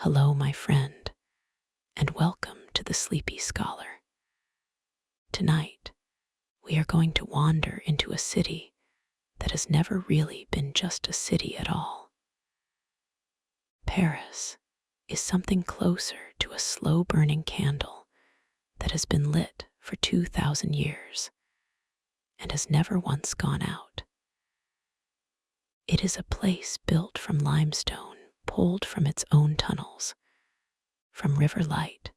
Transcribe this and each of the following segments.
Hello, my friend, and welcome to the Sleepy Scholar. Tonight, we are going to wander into a city that has never really been just a city at all. Paris is something closer to a slow-burning candle that has been lit for 2,000 years and has never once gone out. It is a place built from limestone pulled from its own tunnels, from river light,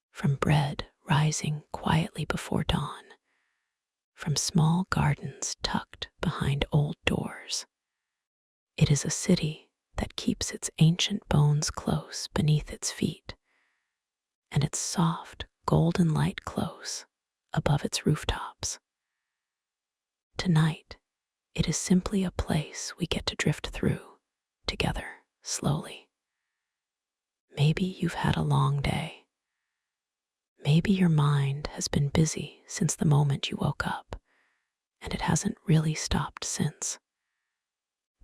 from bread rising quietly before dawn, from small gardens tucked behind old doors. It is a city that keeps its ancient bones close beneath its feet, and its soft, golden light close above its rooftops. Tonight, it is simply a place we get to drift through together slowly. Maybe you've had a long day. Maybe your mind has been busy since the moment you woke up, and it hasn't really stopped since.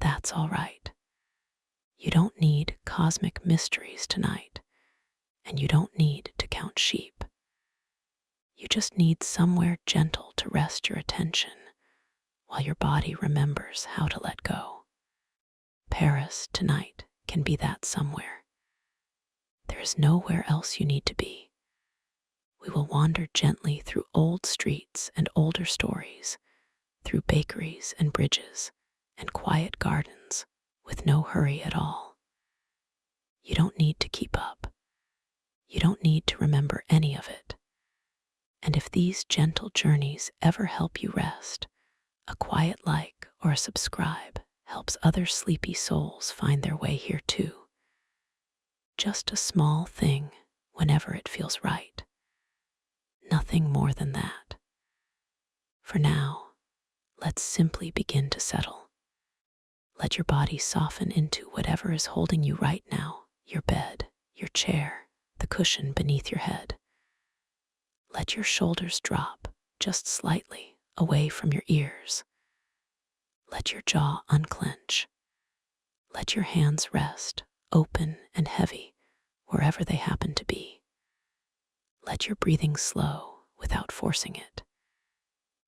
That's all right. You don't need cosmic mysteries tonight, and you don't need to count sheep. You just need somewhere gentle to rest your attention while your body remembers how to let go. Paris tonight can be that somewhere. There is nowhere else you need to be. We will wander gently through old streets and older stories, through bakeries and bridges and quiet gardens with no hurry at all. You don't need to keep up. You don't need to remember any of it. And if these gentle journeys ever help you rest, a quiet like or a subscribe helps other sleepy souls find their way here too. Just a small thing whenever it feels right. Nothing more than that. For now, let's simply begin to settle. Let your body soften into whatever is holding you right now, your bed, your chair, the cushion beneath your head. Let your shoulders drop just slightly away from your ears. Let your jaw unclench. Let your hands rest, open and heavy, wherever they happen to be. Let your breathing slow without forcing it.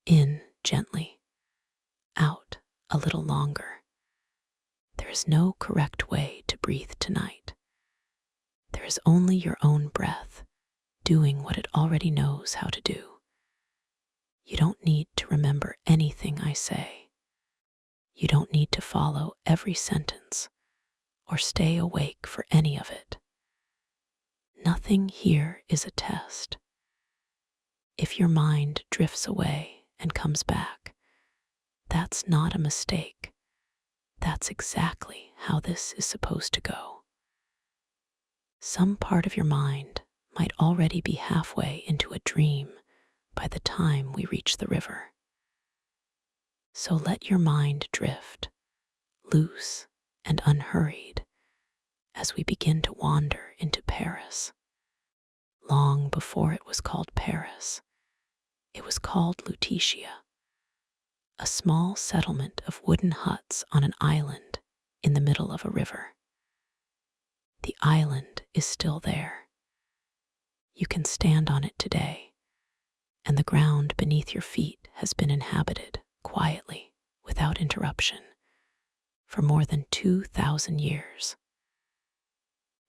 In gently, out a little longer. There is no correct way to breathe tonight. There is only your own breath doing what it already knows how to do. You don't need to remember anything I say. You don't need to follow every sentence or stay awake for any of it. Nothing here is a test. If your mind drifts away and comes back, that's not a mistake. That's exactly how this is supposed to go. Some part of your mind might already be halfway into a dream by the time we reach the river. So let your mind drift, loose and unhurried, as we begin to wander into Paris. Long before it was called Paris, it was called Lutetia, a small settlement of wooden huts on an island in the middle of a river. The island is still there. You can stand on it today, and the ground beneath your feet has been inhabited quietly, without interruption, for more than 2,000 years.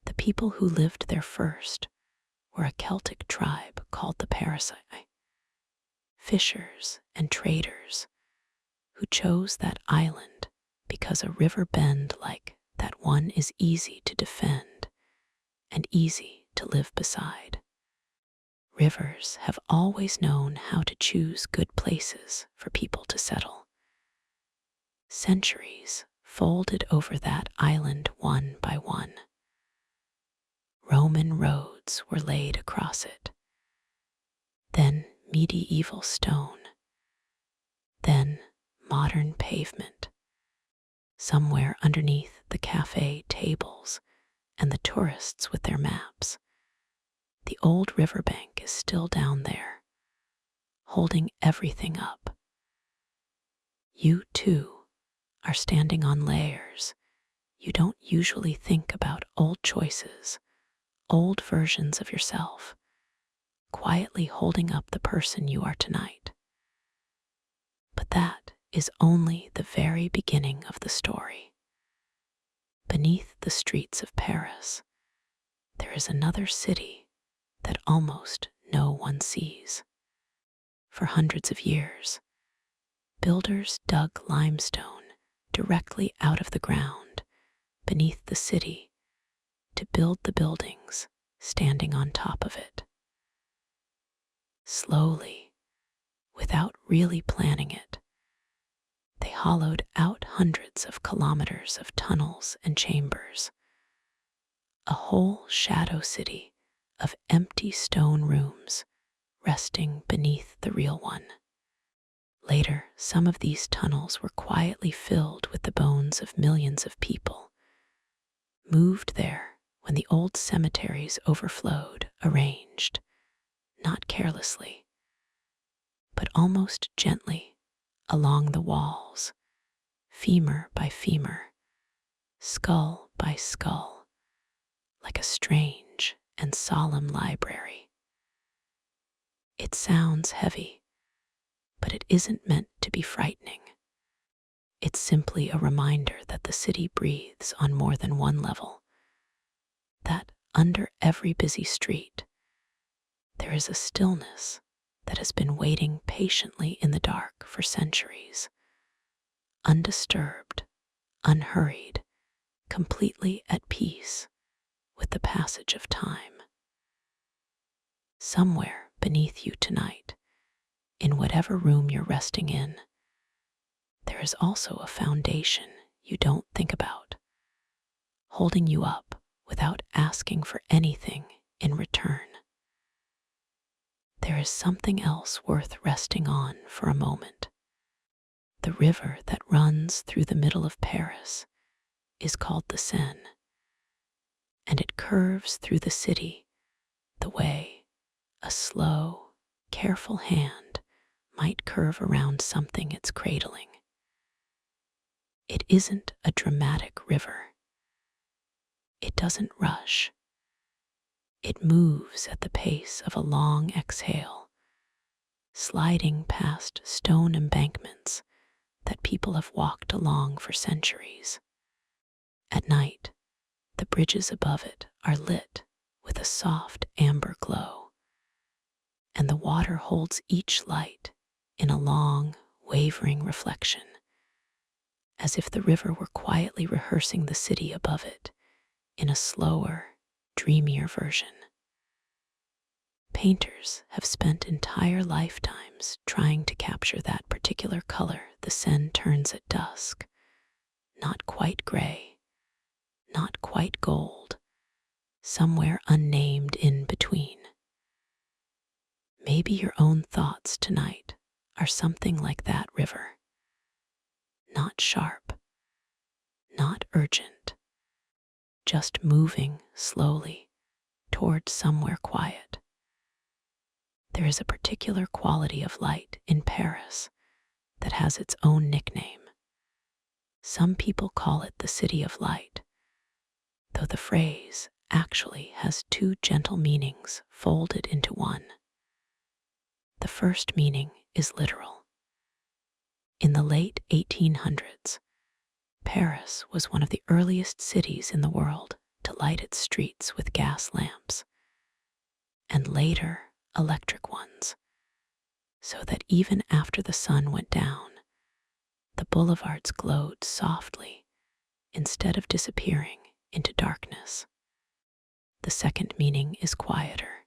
The people who lived there first were a Celtic tribe called the Parisi, fishers and traders who chose that island because a river bend like that one is easy to defend and easy to live beside. Rivers have always known how to choose good places for people to settle. Centuries folded over that island one by one. Roman roads were laid across it, then medieval stone, then modern pavement. Somewhere underneath the cafe tables and the tourists with their maps, the old riverbank is still down there, holding everything up. You, too, are standing on layers you don't usually think about old choices, old versions of yourself, quietly holding up the person you are tonight. But that is only the very beginning of the story. Beneath the streets of Paris, there is another city that almost no one sees. For hundreds of years, builders dug limestone directly out of the ground beneath the city to build the buildings standing on top of it. Slowly, without really planning it, they hollowed out hundreds of kilometers of tunnels and chambers, a whole shadow city of empty stone rooms resting beneath the real one. Later, some of these tunnels were quietly filled with the bones of millions of people, moved there when the old cemeteries overflowed, arranged, not carelessly, but almost gently along the walls, femur by femur, skull by skull, like a strange and solemn library. It sounds heavy, but it isn't meant to be frightening. It's simply a reminder that the city breathes on more than one level, that under every busy street, there is a stillness that has been waiting patiently in the dark for centuries, undisturbed, unhurried, completely at peace with the passage of time. Somewhere beneath you tonight, in whatever room you're resting in, there is also a foundation you don't think about, holding you up without asking for anything in return. There is something else worth resting on for a moment. The river that runs through the middle of Paris is called the Seine, and it curves through the city the way a slow, careful hand might curve around something it's cradling. It isn't a dramatic river. It doesn't rush. It moves at the pace of a long exhale, sliding past stone embankments that people have walked along for centuries. At night, the bridges above it are lit with a soft amber glow, and the water holds each light in a long, wavering reflection, as if the river were quietly rehearsing the city above it in a slower, dreamier version. Painters have spent entire lifetimes trying to capture that particular color the Seine turns at dusk, not quite gray, not quite gold, somewhere unnamed in between. Maybe your own thoughts tonight are something like that river. Not sharp, not urgent, just moving slowly toward somewhere quiet. There is a particular quality of light in Paris that has its own nickname. Some people call it the City of Light, though the phrase actually has two gentle meanings folded into one. The first meaning is literal. In the late 1800s, Paris was one of the earliest cities in the world to light its streets with gas lamps, and later electric ones, so that even after the sun went down, the boulevards glowed softly instead of disappearing into darkness. The second meaning is quieter.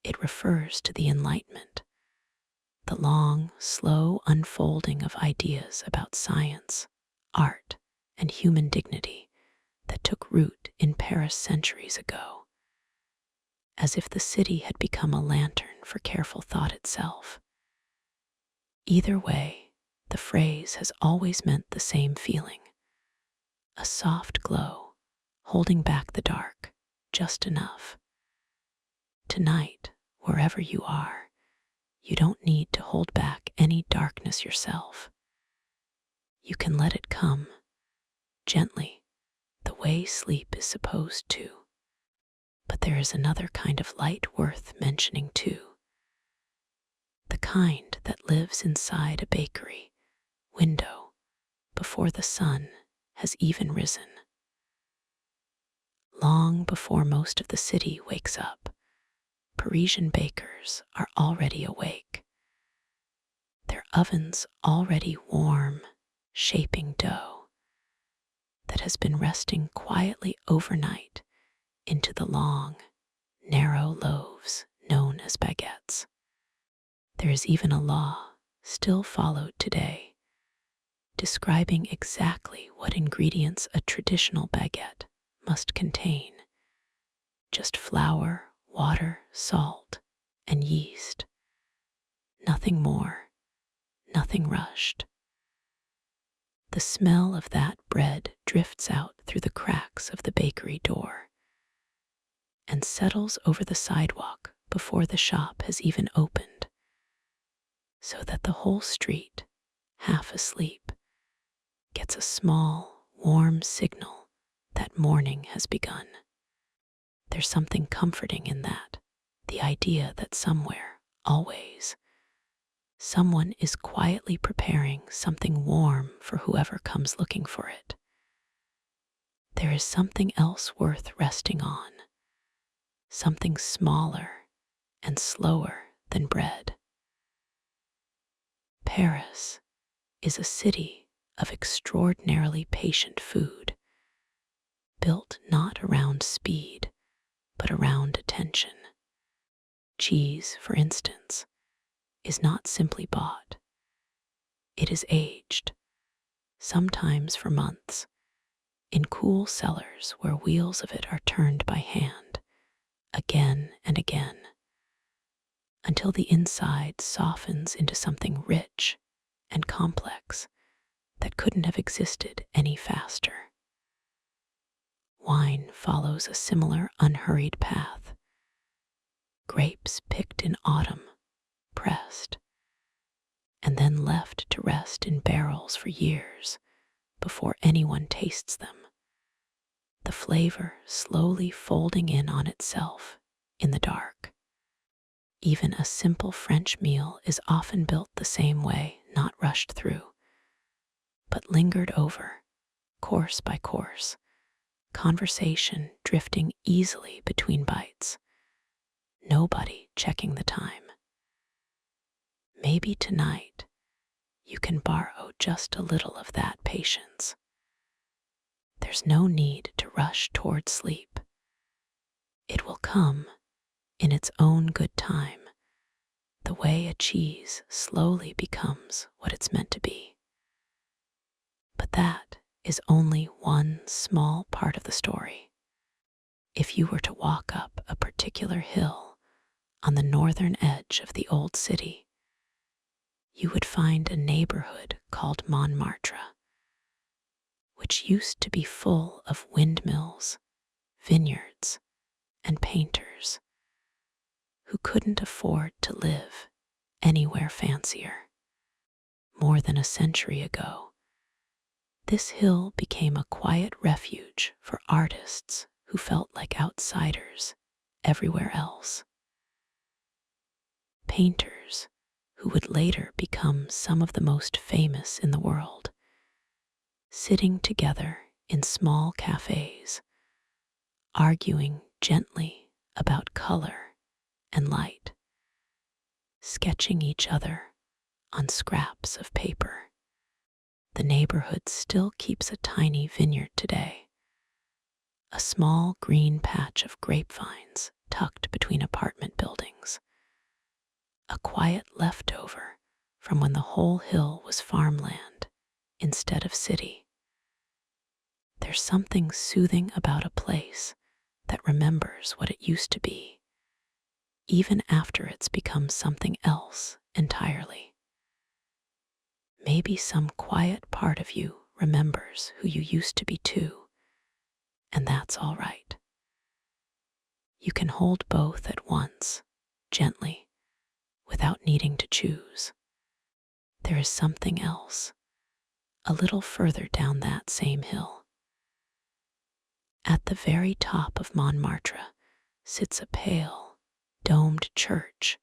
It refers to the Enlightenment, the long, slow unfolding of ideas about science, art, and human dignity that took root in Paris centuries ago, as if the city had become a lantern for careful thought itself. Either way, the phrase has always meant the same feeling, a soft glow, holding back the dark just enough. Tonight, wherever you are, you don't need to hold back any darkness yourself. You can let it come, gently, the way sleep is supposed to. But there is another kind of light worth mentioning too. The kind that lives inside a bakery window before the sun has even risen. Long before most of the city wakes up, Parisian bakers are already awake. Their ovens already warm, shaping dough that has been resting quietly overnight into the long, narrow loaves known as baguettes. There is even a law, still followed today, describing exactly what ingredients a traditional baguette must contain. Just flour, water, salt, and yeast. Nothing more, nothing rushed. The smell of that bread drifts out through the cracks of the bakery door and settles over the sidewalk before the shop has even opened, so that the whole street, half asleep, gets a small, warm signal that morning has begun. There's something comforting in that, the idea that somewhere, always, someone is quietly preparing something warm for whoever comes looking for it. There is something else worth resting on, something smaller and slower than bread. Paris is a city of extraordinarily patient food, built not around speed, but around attention. Cheese, for instance, is not simply bought. It is aged, sometimes for months, in cool cellars where wheels of it are turned by hand, again and again, until the inside softens into something rich and complex that couldn't have existed any faster. Wine follows a similar unhurried path. Grapes picked in autumn, pressed, and then left to rest in barrels for years before anyone tastes them. The flavor slowly folding in on itself in the dark. Even a simple French meal is often built the same way, not rushed through, but lingered over, course by course, conversation drifting easily between bites, nobody checking the time. Maybe tonight you can borrow just a little of that patience. There's no need to rush toward sleep. It will come in its own good time, the way a cheese slowly becomes what it's meant to be. But that is only one small part of the story. If you were to walk up a particular hill on the northern edge of the old city, you would find a neighborhood called Montmartre, which used to be full of windmills, vineyards, and painters who couldn't afford to live anywhere fancier. More than a century ago, this hill became a quiet refuge for artists who felt like outsiders everywhere else. Painters who would later become some of the most famous in the world, sitting together in small cafes, arguing gently about color and light, sketching each other on scraps of paper. The neighborhood still keeps a tiny vineyard today, a small green patch of grapevines tucked between apartment buildings, a quiet leftover from when the whole hill was farmland instead of city. There's something soothing about a place that remembers what it used to be, even after it's become something else entirely. Maybe some quiet part of you remembers who you used to be too, and that's all right. You can hold both at once, gently, without needing to choose. There is something else, a little further down that same hill. At the very top of Montmartre sits a pale, domed church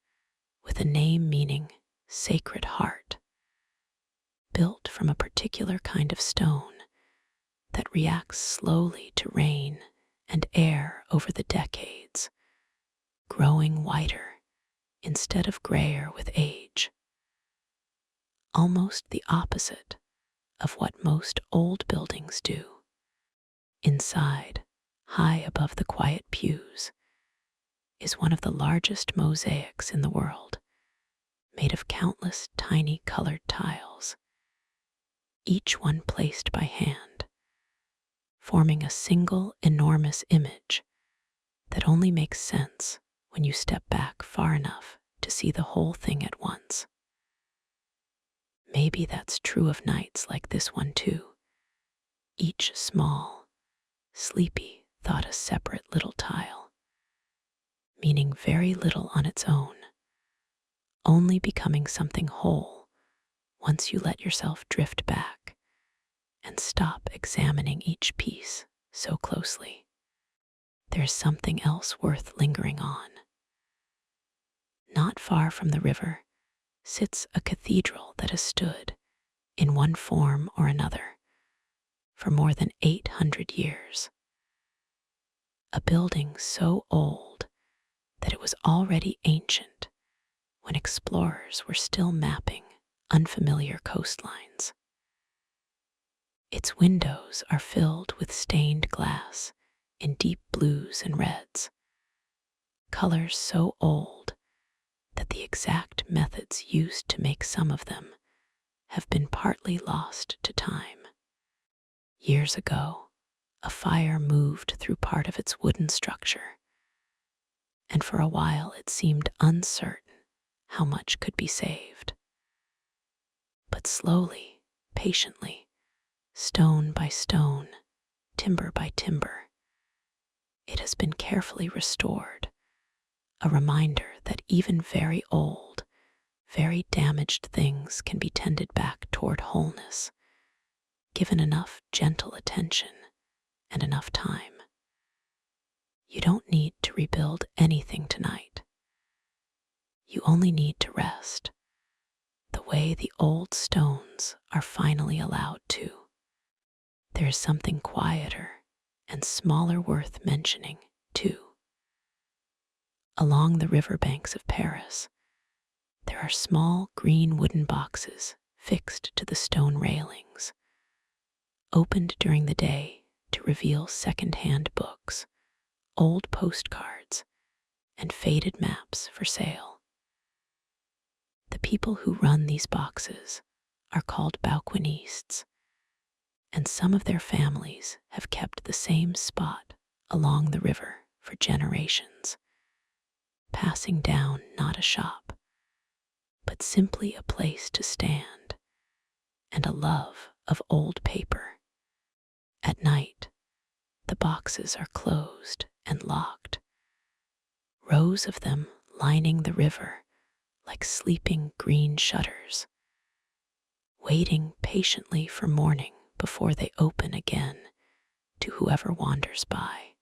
with a name meaning Sacred Heart, built from a particular kind of stone that reacts slowly to rain and air over the decades, growing whiter instead of grayer with age. Almost the opposite of what most old buildings do. Inside, high above the quiet pews, is one of the largest mosaics in the world, made of countless tiny colored tiles, each one placed by hand, forming a single enormous image that only makes sense when you step back far enough to see the whole thing at once. Maybe that's true of nights like this one too, each small, sleepy thought a separate little tile, meaning very little on its own, only becoming something whole once you let yourself drift back and stop examining each piece so closely. There's something else worth lingering on. Not far from the river sits a cathedral that has stood, in one form or another, for more than 800 years. A building so old that it was already ancient when explorers were still mapping unfamiliar coastlines. Its windows are filled with stained glass in deep blues and reds, colors so old that the exact methods used to make some of them have been partly lost to time. Years ago, a fire moved through part of its wooden structure, and for a while it seemed uncertain how much could be saved. But slowly, patiently, stone by stone, timber by timber, it has been carefully restored, a reminder that even very old, very damaged things can be tended back toward wholeness, given enough gentle attention and enough time. You don't need to rebuild anything tonight. You only need to rest, the way the old stones are finally allowed to. There is something quieter and smaller worth mentioning, too. Along the riverbanks of Paris, there are small green wooden boxes fixed to the stone railings, opened during the day to reveal second-hand books, old postcards, and faded maps for sale. The people who run these boxes are called balquinistes, and some of their families have kept the same spot along the river for generations, passing down not a shop, but simply a place to stand and a love of old paper. At night, the boxes are closed and locked, rows of them lining the river like sleeping green shutters, waiting patiently for morning before they open again to whoever wanders by.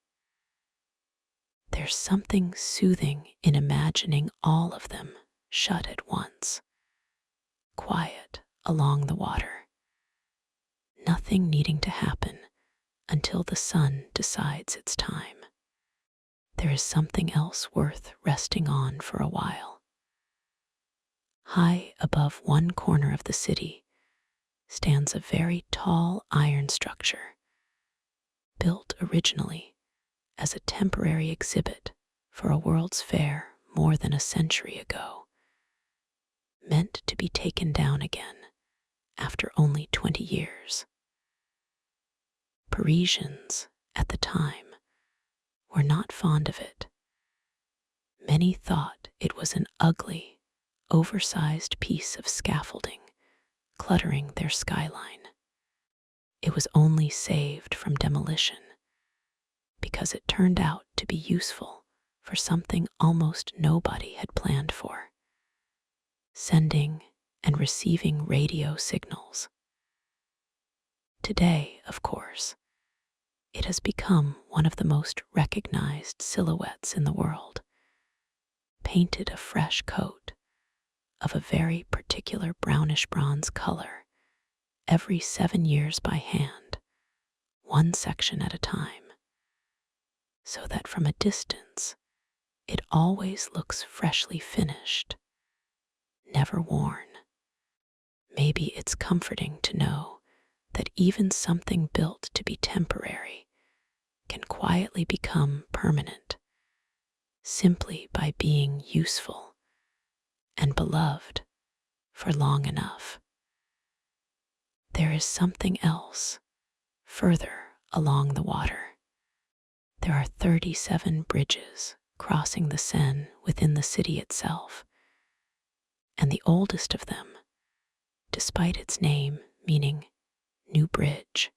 There's something soothing in imagining all of them shut at once, quiet along the water, nothing needing to happen until the sun decides it's time. There is something else worth resting on for a while. High above one corner of the city stands a very tall iron structure, built originally as a temporary exhibit for a World's Fair more than a century ago, meant to be taken down again after only 20 years. Parisians, at the time, were not fond of it. Many thought it was an ugly, oversized piece of scaffolding cluttering their skyline. It was only saved from demolition because it turned out to be useful for something almost nobody had planned for: sending and receiving radio signals. Today, of course, It has become one of the most recognized silhouettes in the world, painted a fresh coat of a very particular brownish bronze color every 7 years by hand, one section at a time, so that from a distance it always looks freshly finished, never worn. Maybe it's comforting to know that even something built to be temporary can quietly become permanent simply by being useful and beloved for long enough. There is something else further along the water. There are 37 bridges crossing the Seine within the city itself, and the oldest of them, despite its name meaning new bridge,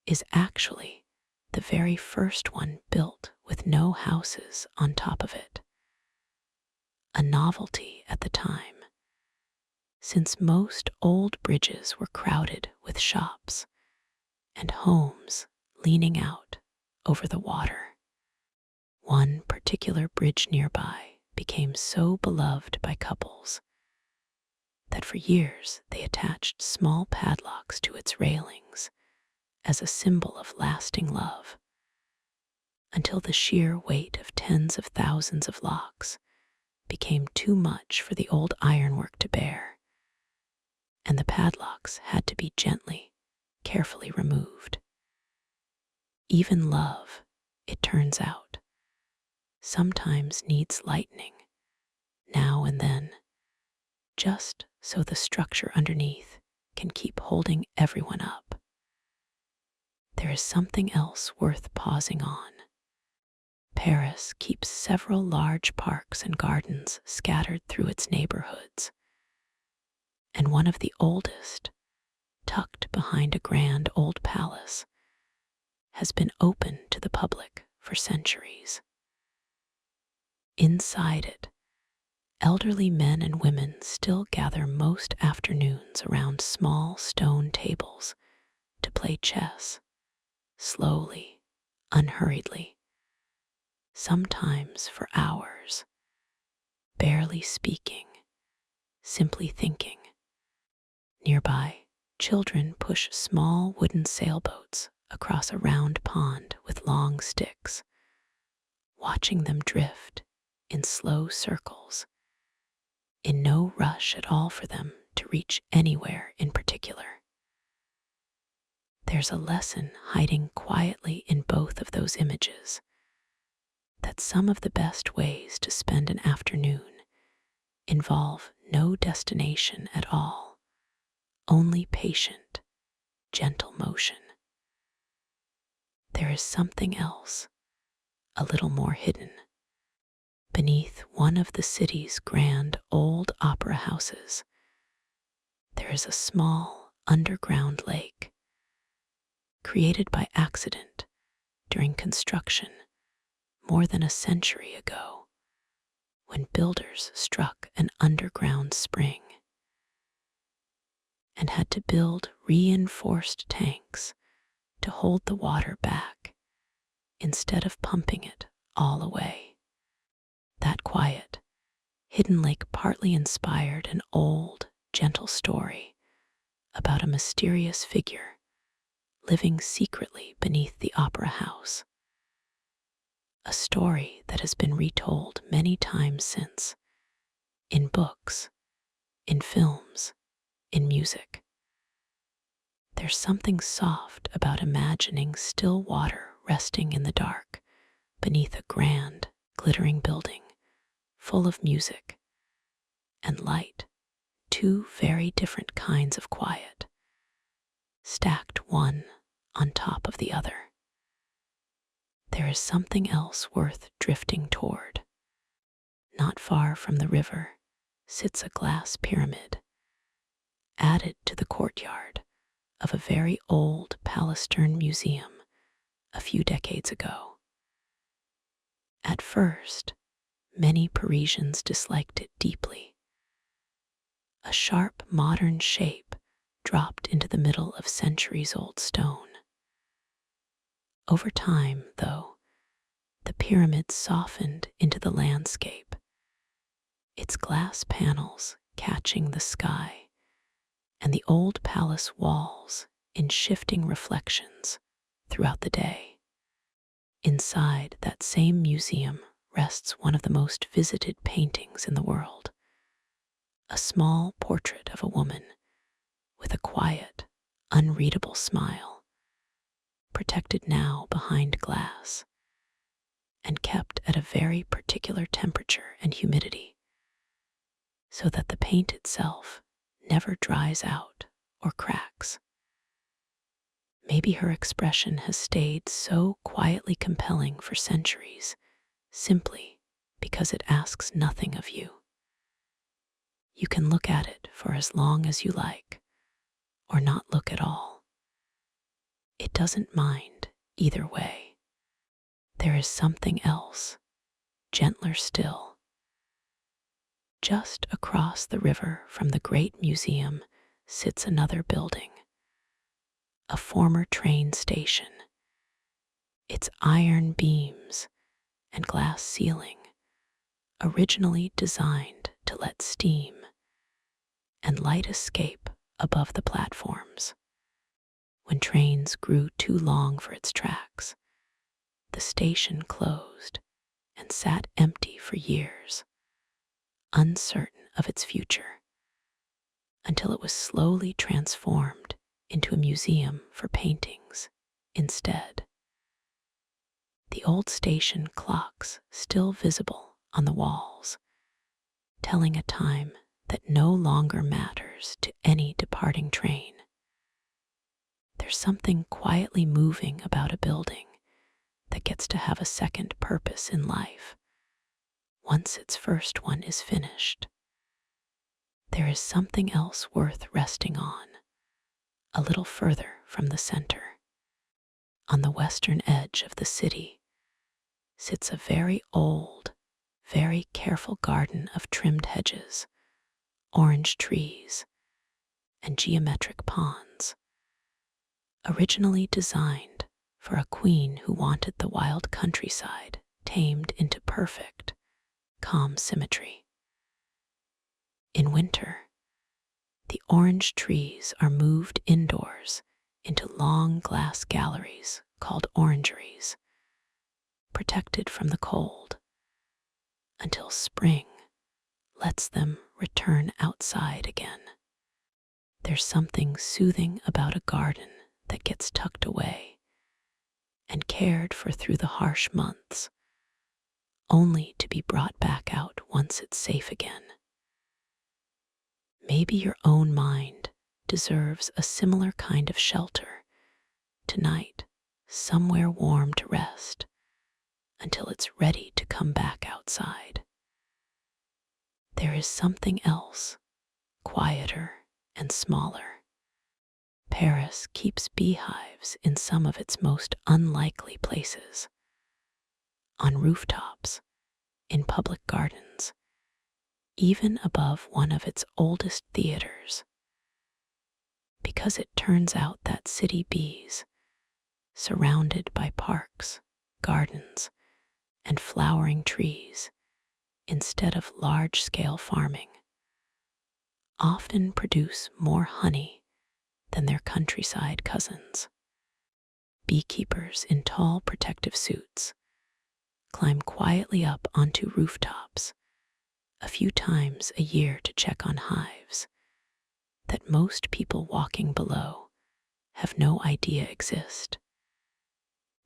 is actually the very first one built with no houses on top of it. A novelty at the time, since most old bridges were crowded with shops and homes leaning out over the water. One particular bridge nearby became so beloved by couples that for years they attached small padlocks to its railings as a symbol of lasting love, until the sheer weight of tens of thousands of locks became too much for the old ironwork to bear, and the padlocks had to be gently, carefully removed. Even love, it turns out, sometimes needs lightening now and then, just so the structure underneath can keep holding everyone up. There is something else worth pausing on. Paris keeps several large parks and gardens scattered through its neighborhoods, and one of the oldest, tucked behind a grand old palace, has been open to the public for centuries. Inside it, elderly men and women still gather most afternoons around small stone tables to play chess, slowly, unhurriedly, sometimes for hours, barely speaking, simply thinking. Nearby, children push small wooden sailboats across a round pond with long sticks, watching them drift in slow circles, in no rush at all for them to reach anywhere in particular. There's a lesson hiding quietly in both of those images, that some of the best ways to spend an afternoon involve no destination at all, only patient, gentle motion. There is something else, a little more hidden. Beneath one of the city's grand old opera houses, there is a small underground lake, created by accident during construction more than a century ago, when builders struck an underground spring and had to build reinforced tanks to hold the water back instead of pumping it all away. That quiet, hidden lake partly inspired an old, gentle story about a mysterious figure living secretly beneath the opera house. A story that has been retold many times since, in books, in films, in music. There's something soft about imagining still water resting in the dark beneath a grand, glittering building full of music and light, two very different kinds of quiet, stacked one on top of the other. There is something else worth drifting toward. Not far from the river sits a glass pyramid, added to the courtyard of a very old Palestine museum a few decades ago. At first, many Parisians disliked it deeply. A sharp modern shape dropped into the middle of centuries-old stone. Over time, though, the pyramid softened into the landscape, its glass panels catching the sky and the old palace walls in shifting reflections throughout the day. Inside that same museum rests one of the most visited paintings in the world, a small portrait of a woman with a quiet, unreadable smile, protected now behind glass and kept at a very particular temperature and humidity, so that the paint itself never dries out or cracks. Maybe her expression has stayed so quietly compelling for centuries simply because it asks nothing of you. You can look at it for as long as you like, or not look at all. It doesn't mind either way. There is something else, gentler still. Just across the river from the great museum sits another building, a former train station. Its iron beams and glass ceiling, originally designed to let steam and light escape above the platforms. When trains grew too long for its tracks, the station closed and sat empty for years, uncertain of its future, until it was slowly transformed into a museum for paintings instead. The old station clocks still visible on the walls, telling a time that no longer matters to any departing train. There's something quietly moving about a building that gets to have a second purpose in life once its first one is finished. There is something else worth resting on, a little further from the center. On the western edge of the city sits a very old, very careful garden of trimmed hedges, orange trees, and geometric ponds, originally designed for a queen who wanted the wild countryside tamed into perfect, calm symmetry. In winter, the orange trees are moved indoors into long glass galleries called orangeries, protected from the cold, until spring lets them return outside again. There's something soothing about a garden that gets tucked away and cared for through the harsh months, only to be brought back out once it's safe again. Maybe your own mind deserves a similar kind of shelter tonight, somewhere warm to rest until it's ready to come back outside. There is something else, quieter and smaller. Paris keeps beehives in some of its most unlikely places, on rooftops, in public gardens, even above one of its oldest theaters. Because it turns out that city bees, surrounded by parks, gardens, and flowering trees, instead of large-scale farming, often produce more honey than their countryside cousins. Beekeepers in tall protective suits climb quietly up onto rooftops a few times a year to check on hives that most people walking below have no idea exist,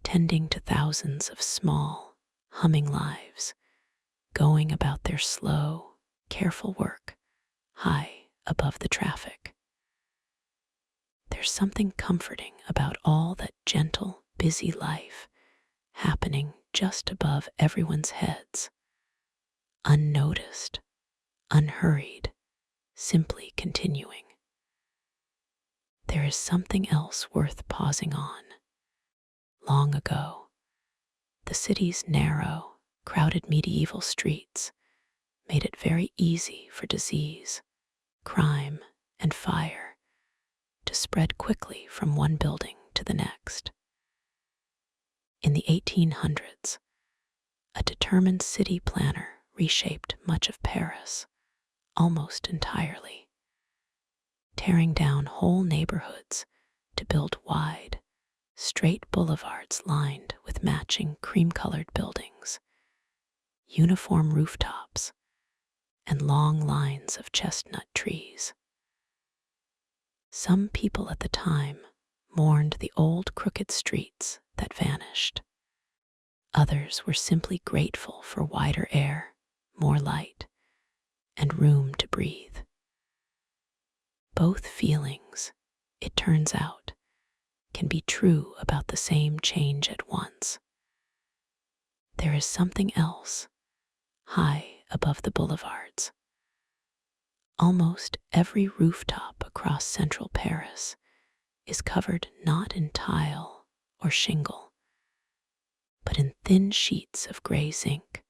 tending to thousands of small, humming lives, going about their slow, careful work high above the traffic. There's something comforting about all that gentle, busy life happening just above everyone's heads, unnoticed, unhurried, simply continuing. There is something else worth pausing on. Long ago, the city's narrow, crowded medieval streets made it very easy for disease, crime, and fire to spread quickly from one building to the next. In the 1800s, a determined city planner reshaped much of Paris almost entirely, tearing down whole neighborhoods to build wide, straight boulevards lined with matching cream-colored buildings, uniform rooftops, and long lines of chestnut trees. Some people at the time mourned the old crooked streets that vanished. Others were simply grateful for wider air, more light, and room to breathe. Both feelings, it turns out, can be true about the same change at once. There is something else, high above the boulevards. Almost every rooftop across central Paris is covered not in tile or shingle, but in thin sheets of gray zinc,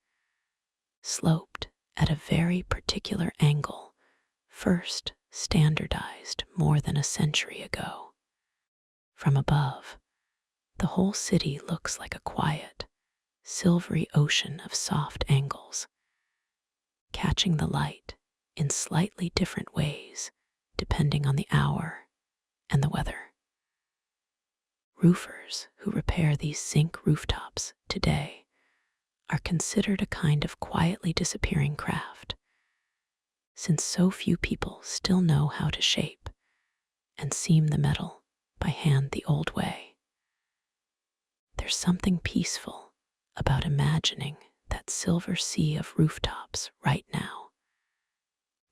sloped at a very particular angle, first standardized more than a century ago. From above, the whole city looks like a quiet, silvery ocean of soft angles, catching the light in slightly different ways depending on the hour and the weather. Roofers who repair these zinc rooftops today are considered a kind of quietly disappearing craft, since so few people still know how to shape and seam the metal by hand the old way. There's something peaceful about imagining that silver sea of rooftops right now,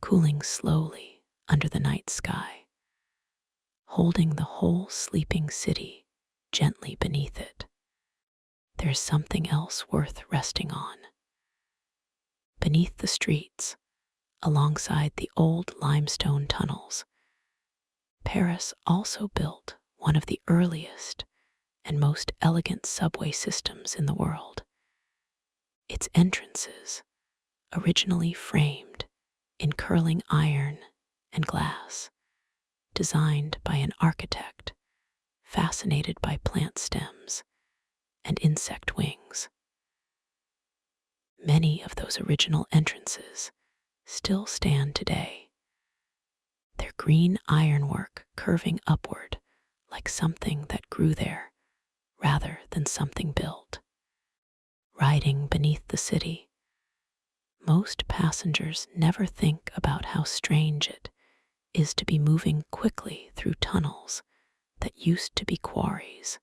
cooling slowly under the night sky, holding the whole sleeping city gently beneath it. There's something else worth resting on. Beneath the streets, alongside the old limestone tunnels, Paris also built one of the earliest and most elegant subway systems in the world. Its entrances, originally framed in curling iron and glass, designed by an architect fascinated by plant stems and insect wings. Many of those original entrances still stand today, their green ironwork curving upward like something that grew there rather than something built. Riding beneath the city, most passengers never think about how strange it is to be moving quickly through tunnels that used to be quarries,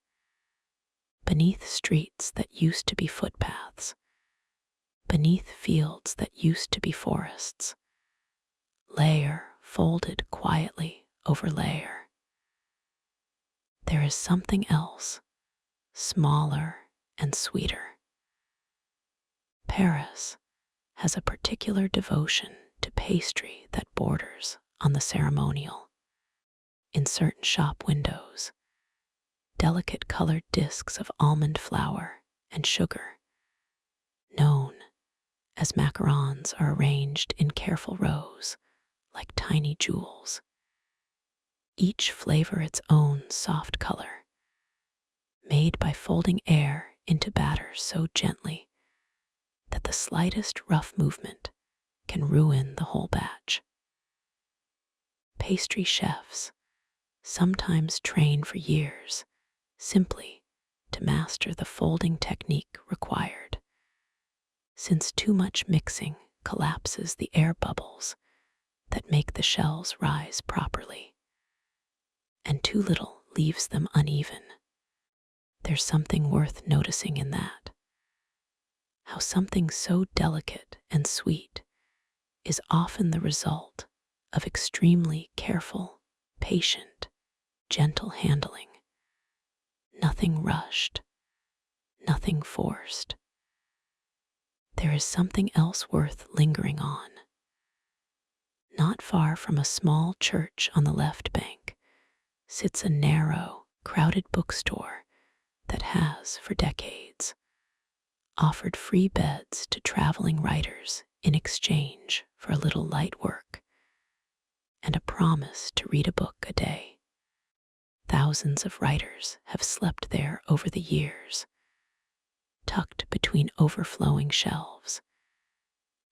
beneath streets that used to be footpaths, beneath fields that used to be forests, layer folded quietly over layer. There is something else, smaller and sweeter. Paris has a particular devotion to pastry that borders on the ceremonial. In certain shop windows, delicate colored discs of almond flour and sugar, known as macarons, are arranged in careful rows like tiny jewels, each flavor its own soft color, made by folding air into batter so gently that the slightest rough movement can ruin the whole batch. Pastry chefs sometimes train for years simply to master the folding technique required, since too much mixing collapses the air bubbles that make the shells rise properly, and too little leaves them uneven. There's something worth noticing in that, how something so delicate and sweet is often the result of extremely careful, patient, gentle handling. Nothing rushed, nothing forced. There is something else worth lingering on. Not far from a small church on the left bank sits a narrow, crowded bookstore that has, for decades, offered free beds to traveling writers in exchange for a little light work and a promise to read a book a day. Thousands of writers have slept there over the years, tucked between overflowing shelves,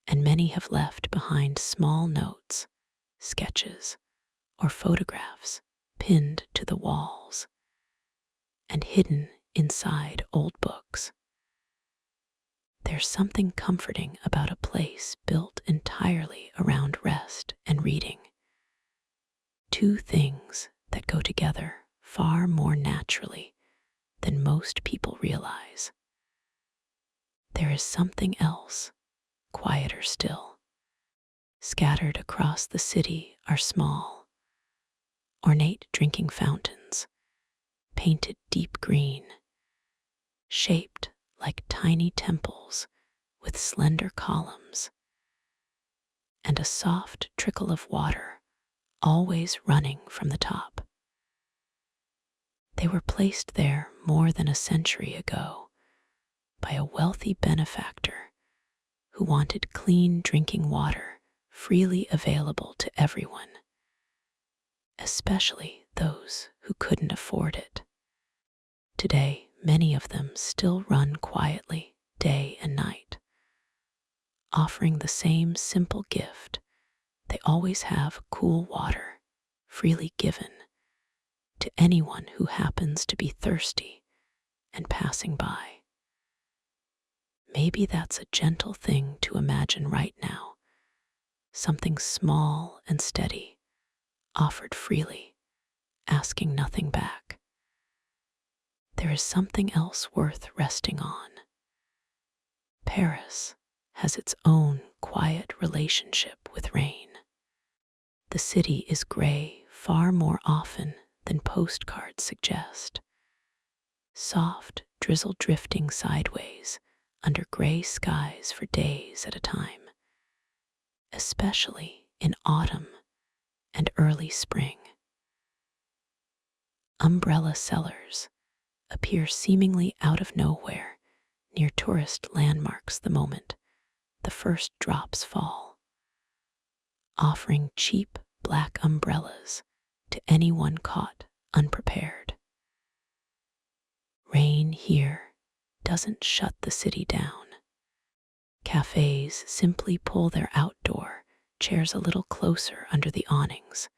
and many have left behind small notes, sketches, or photographs pinned to the walls and hidden inside old books. There's something comforting about a place built entirely around rest and reading, two things that go together far more naturally than most people realize. There is something else, quieter still. Scattered across the city are small, ornate drinking fountains, painted deep green, shaped like tiny temples with slender columns, and a soft trickle of water always running from the top. They were placed there more than a century ago by a wealthy benefactor who wanted clean drinking water freely available to everyone, especially those who couldn't afford it. Today, many of them still run quietly day and night, offering the same simple gift. They always have cool water, freely given to anyone who happens to be thirsty and passing by. Maybe that's a gentle thing to imagine right now, something small and steady, offered freely, asking nothing back. There is something else worth resting on. Paris has its own quiet relationship with rain. The city is gray far more often than postcards suggest. Soft drizzle drifting sideways under gray skies for days at a time, especially in autumn and early spring. Umbrella sellers appear seemingly out of nowhere near tourist landmarks the moment the first drops fall, offering cheap black umbrellas to anyone caught unprepared. Rain here doesn't shut the city down. Cafes simply pull their outdoor chairs a little closer under the awnings,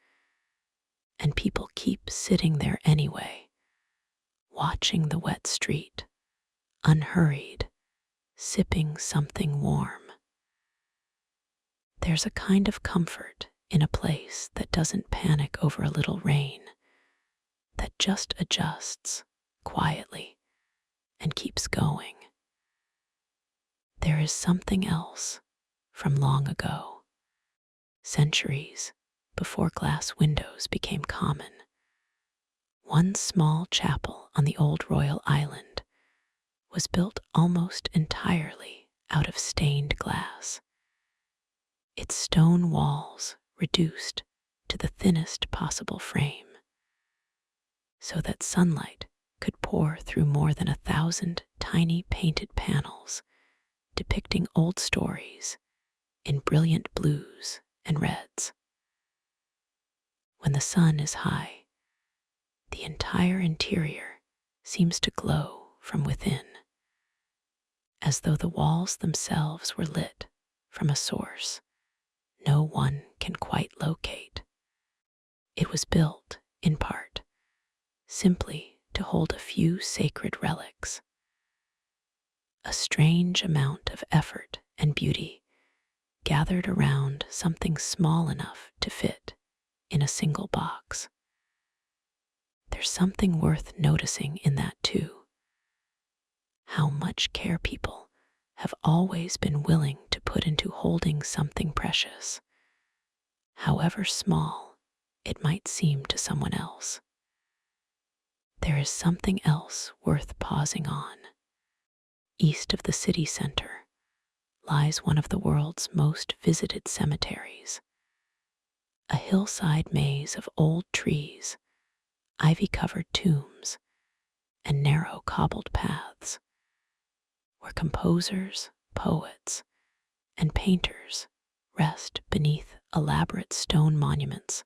and people keep sitting there anyway, watching the wet street, unhurried, sipping something warm. There's a kind of comfort in a place that doesn't panic over a little rain, that just adjusts quietly and keeps going. There is something else from long ago, centuries before glass windows became common. One small chapel on the old royal island was built almost entirely out of stained glass, its stone walls reduced to the thinnest possible frame, so that sunlight could pour through more than 1,000 tiny painted panels depicting old stories in brilliant blues and reds. When the sun is high, the entire interior seems to glow from within, as though the walls themselves were lit from a source no one can quite locate. It was built, in part, simply to hold a few sacred relics. A strange amount of effort and beauty gathered around something small enough to fit in a single box. There's something worth noticing in that too. How much care people have always been willing to put into holding something precious, however small it might seem to someone else. There is something else worth pausing on. East of the city center lies one of the world's most visited cemeteries, a hillside maze of old trees, ivy-covered tombs, and narrow cobbled paths, where composers, poets, and painters rest beneath elaborate stone monuments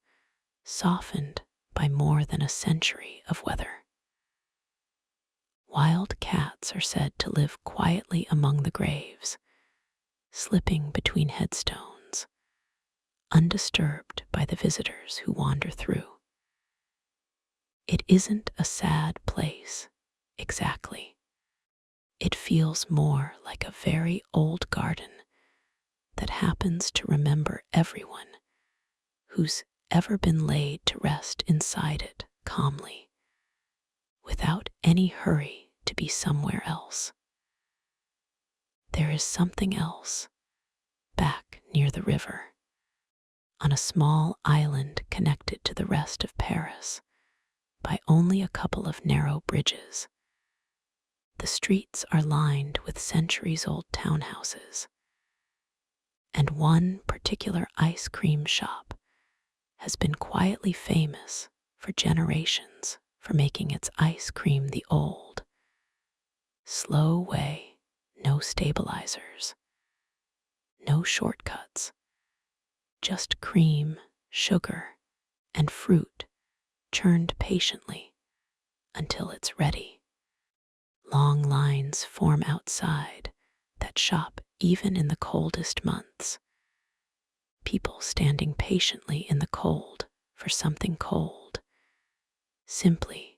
softened by more than a century of weather. Wild cats are said to live quietly among the graves, slipping between headstones, undisturbed by the visitors who wander through. It isn't a sad place, exactly. It feels more like a very old garden that happens to remember everyone who's ever been laid to rest inside it calmly, without any hurry to be somewhere else. There is something else back near the river, on a small island connected to the rest of Paris by only a couple of narrow bridges. The streets are lined with centuries-old townhouses, and one particular ice cream shop has been quietly famous for generations for making its ice cream the old, slow way, no stabilizers, no shortcuts, just cream, sugar, and fruit churned patiently until it's ready. Long lines form outside that shop even in the coldest months, people standing patiently in the cold for something cold, simply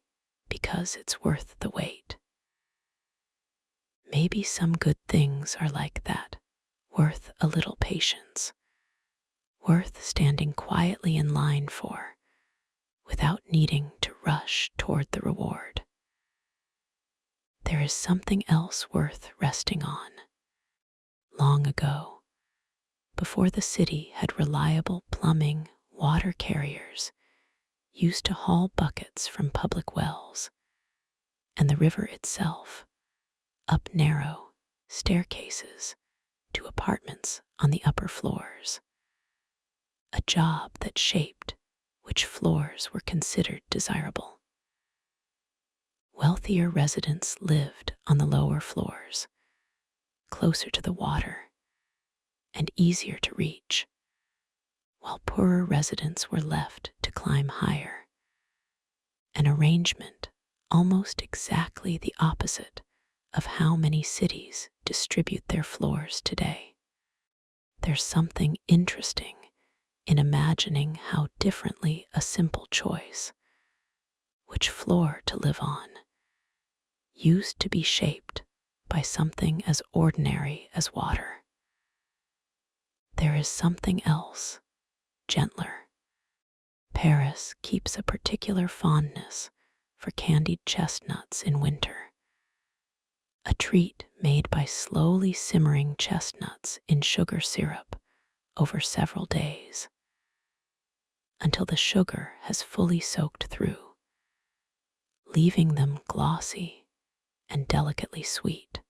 because it's worth the wait. Maybe some good things are like that, worth a little patience, worth standing quietly in line for, without needing to rush toward the reward. There is something else worth resting on. Long ago, before the city had reliable plumbing, water carriers used to haul buckets from public wells, and the river itself, up narrow staircases to apartments on the upper floors. A job that shaped which floors were considered desirable. Wealthier residents lived on the lower floors, closer to the water and easier to reach, while poorer residents were left to climb higher, an arrangement almost exactly the opposite of how many cities distribute their floors today. There's something interesting in imagining how differently a simple choice, which floor to live on, used to be shaped by something as ordinary as water. There is something else, gentler. Paris keeps a particular fondness for candied chestnuts in winter, a treat made by slowly simmering chestnuts in sugar syrup over several days, until the sugar has fully soaked through, leaving them glossy and delicately sweet.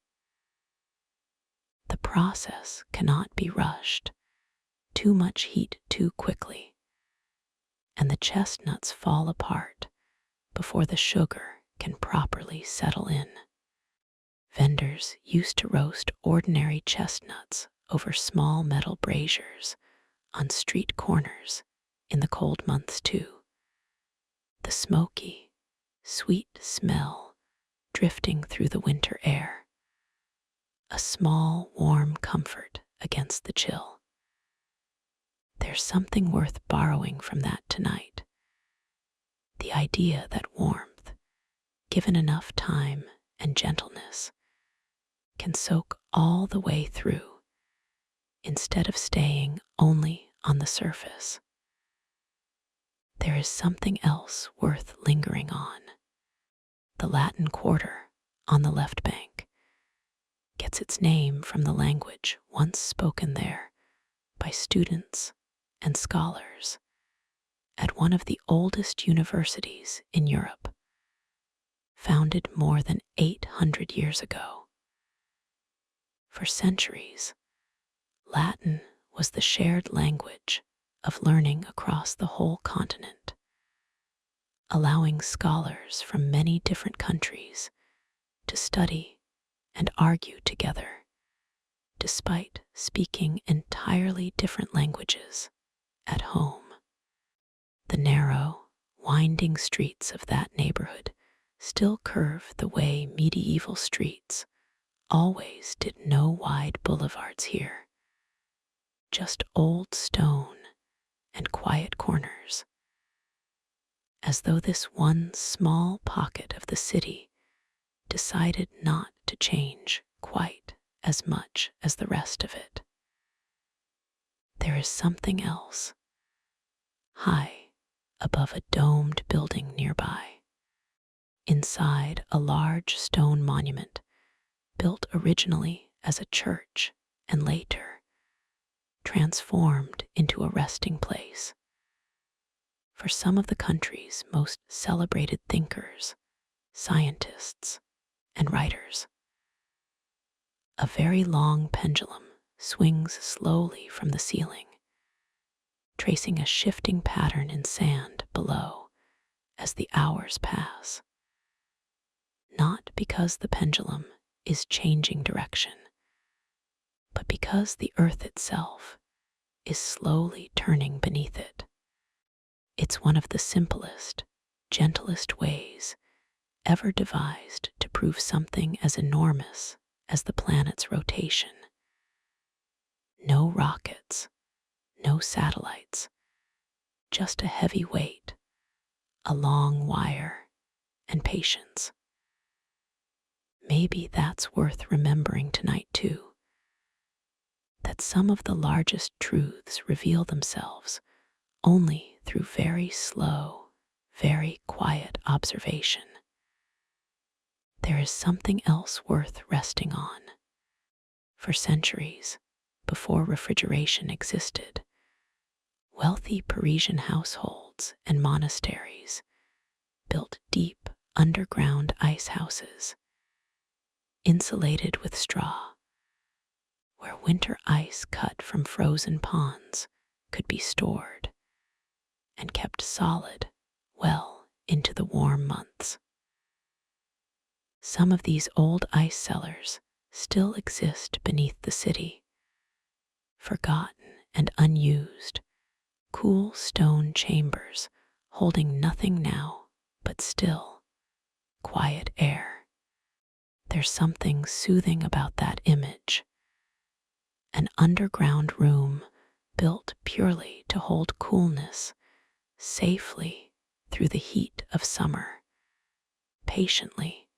The process cannot be rushed, too much heat too quickly, and the chestnuts fall apart before the sugar can properly settle in. Vendors used to roast ordinary chestnuts over small metal braziers on street corners in the cold months too. The smoky, sweet smell drifting through the winter air, a small warm comfort against the chill. There's something worth borrowing from that tonight. The idea that warmth, given enough time and gentleness, can soak all the way through instead of staying only on the surface. There is something else worth lingering on. The Latin Quarter on the left bank gets its name from the language once spoken there by students and scholars at one of the oldest universities in Europe, founded more than 800 years ago. For centuries, Latin was the shared language of learning across the whole continent, allowing scholars from many different countries to study and argue together, despite speaking entirely different languages at home. The narrow, winding streets of that neighborhood still curve the way medieval streets always did. No wide boulevards here, just old stone and quiet corners, as though this one small pocket of the city decided not to change quite as much as the rest of it. There is something else, high above a domed building nearby, inside a large stone monument built originally as a church and later transformed into a resting place for some of the country's most celebrated thinkers, scientists, and writers. A very long pendulum swings slowly from the ceiling, tracing a shifting pattern in sand below as the hours pass. Not because the pendulum is changing direction, but because the earth itself is slowly turning beneath it. It's one of the simplest, gentlest ways ever devised to prove something as enormous as the planet's rotation. No rockets, no satellites, just a heavy weight, a long wire, and patience. Maybe that's worth remembering tonight too, that some of the largest truths reveal themselves only through very slow, very quiet observation. There is something else worth resting on. For centuries, before refrigeration existed, wealthy Parisian households and monasteries built deep underground ice houses, insulated with straw, where winter ice cut from frozen ponds could be stored and kept solid well into the warm months. Some of these old ice cellars still exist beneath the city, forgotten and unused, cool stone chambers holding nothing now but still, quiet air. There's something soothing about that image. An underground room built purely to hold coolness safely through the heat of summer, patiently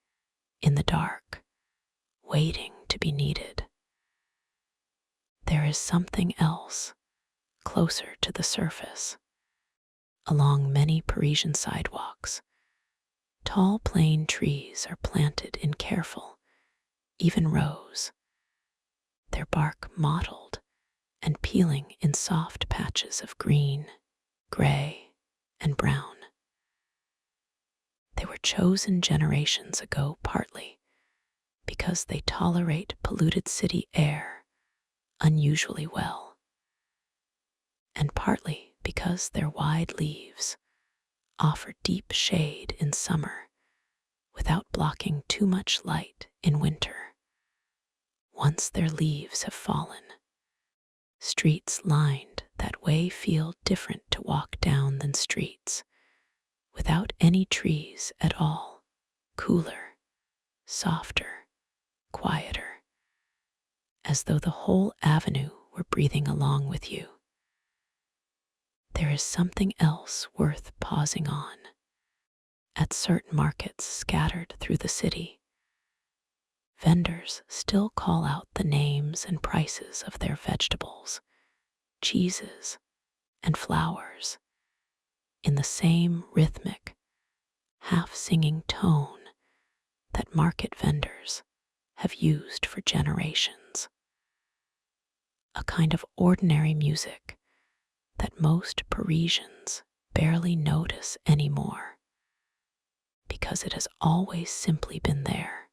in the dark, waiting to be needed. There is something else closer to the surface. Along many Parisian sidewalks, tall plane trees are planted in careful, even rows, their bark mottled and peeling in soft patches of green, gray, and brown. They were chosen generations ago partly because they tolerate polluted city air unusually well, and partly because their wide leaves offer deep shade in summer without blocking too much light in winter. Once their leaves have fallen, streets lined that way feel different to walk down than streets without any trees at all, cooler, softer, quieter, as though the whole avenue were breathing along with you. There is something else worth pausing on. At certain markets scattered through the city, vendors still call out the names and prices of their vegetables, cheeses, and flowers in the same rhythmic, half-singing tone that market vendors have used for generations. A kind of ordinary music that most Parisians barely notice anymore because it has always simply been there.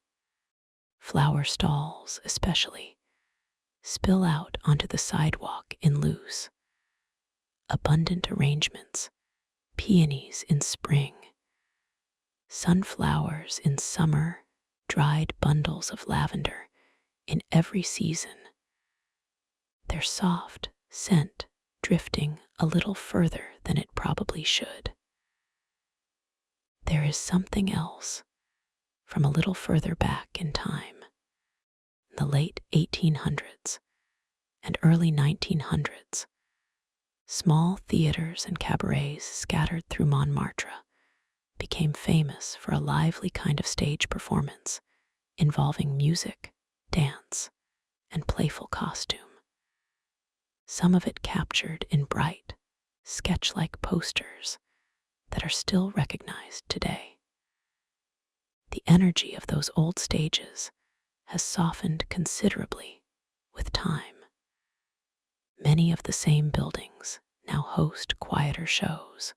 Flower stalls, especially, spill out onto the sidewalk in loose, abundant arrangements, peonies in spring, sunflowers in summer, dried bundles of lavender in every season, their soft scent drifting a little further than it probably should. There is something else from a little further back in time. In the late 1800s and early 1900s, small theaters and cabarets scattered through Montmartre became famous for a lively kind of stage performance involving music, dance, and playful costume. Some of it captured in bright, sketch-like posters that are still recognized today. The energy of those old stages has softened considerably with time. Many of the same buildings now host quieter shows,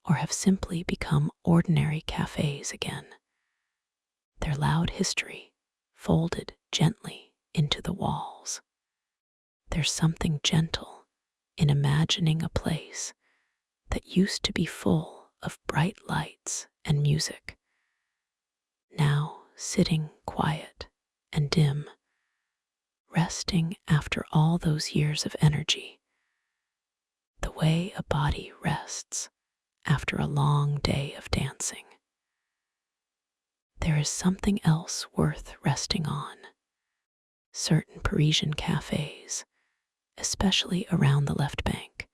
or have simply become ordinary cafes again, their loud history folded gently into the walls. There's something gentle in imagining a place that used to be full of bright lights and music, now sitting quiet and dim, resting after all those years of energy, the way a body rests after a long day of dancing. There is something else worth resting on. Certain Parisian cafes, especially around the left bank,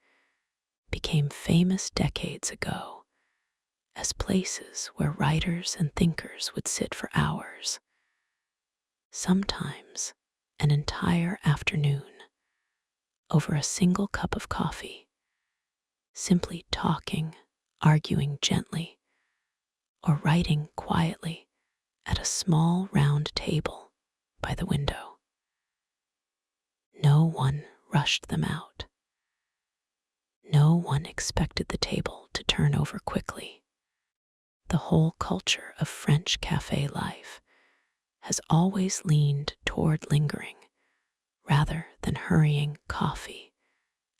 became famous decades ago as places where writers and thinkers would sit for hours, sometimes an entire afternoon, over a single cup of coffee, simply talking, arguing gently, or writing quietly at a small round table by the window. No one rushed them out. No one expected the table to turn over quickly. The whole culture of French cafe life has always leaned toward lingering rather than hurrying coffee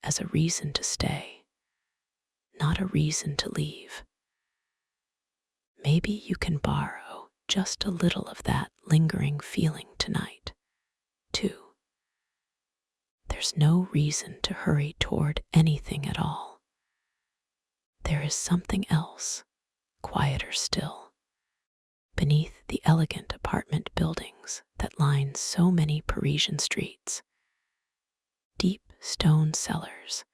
as a reason to stay, not a reason to leave. Maybe you can borrow just a little of that lingering feeling tonight, too. There's no reason to hurry toward anything at all. There is something else, quieter still, beneath the elegant apartment buildings that line so many Parisian streets. Deep stone cellars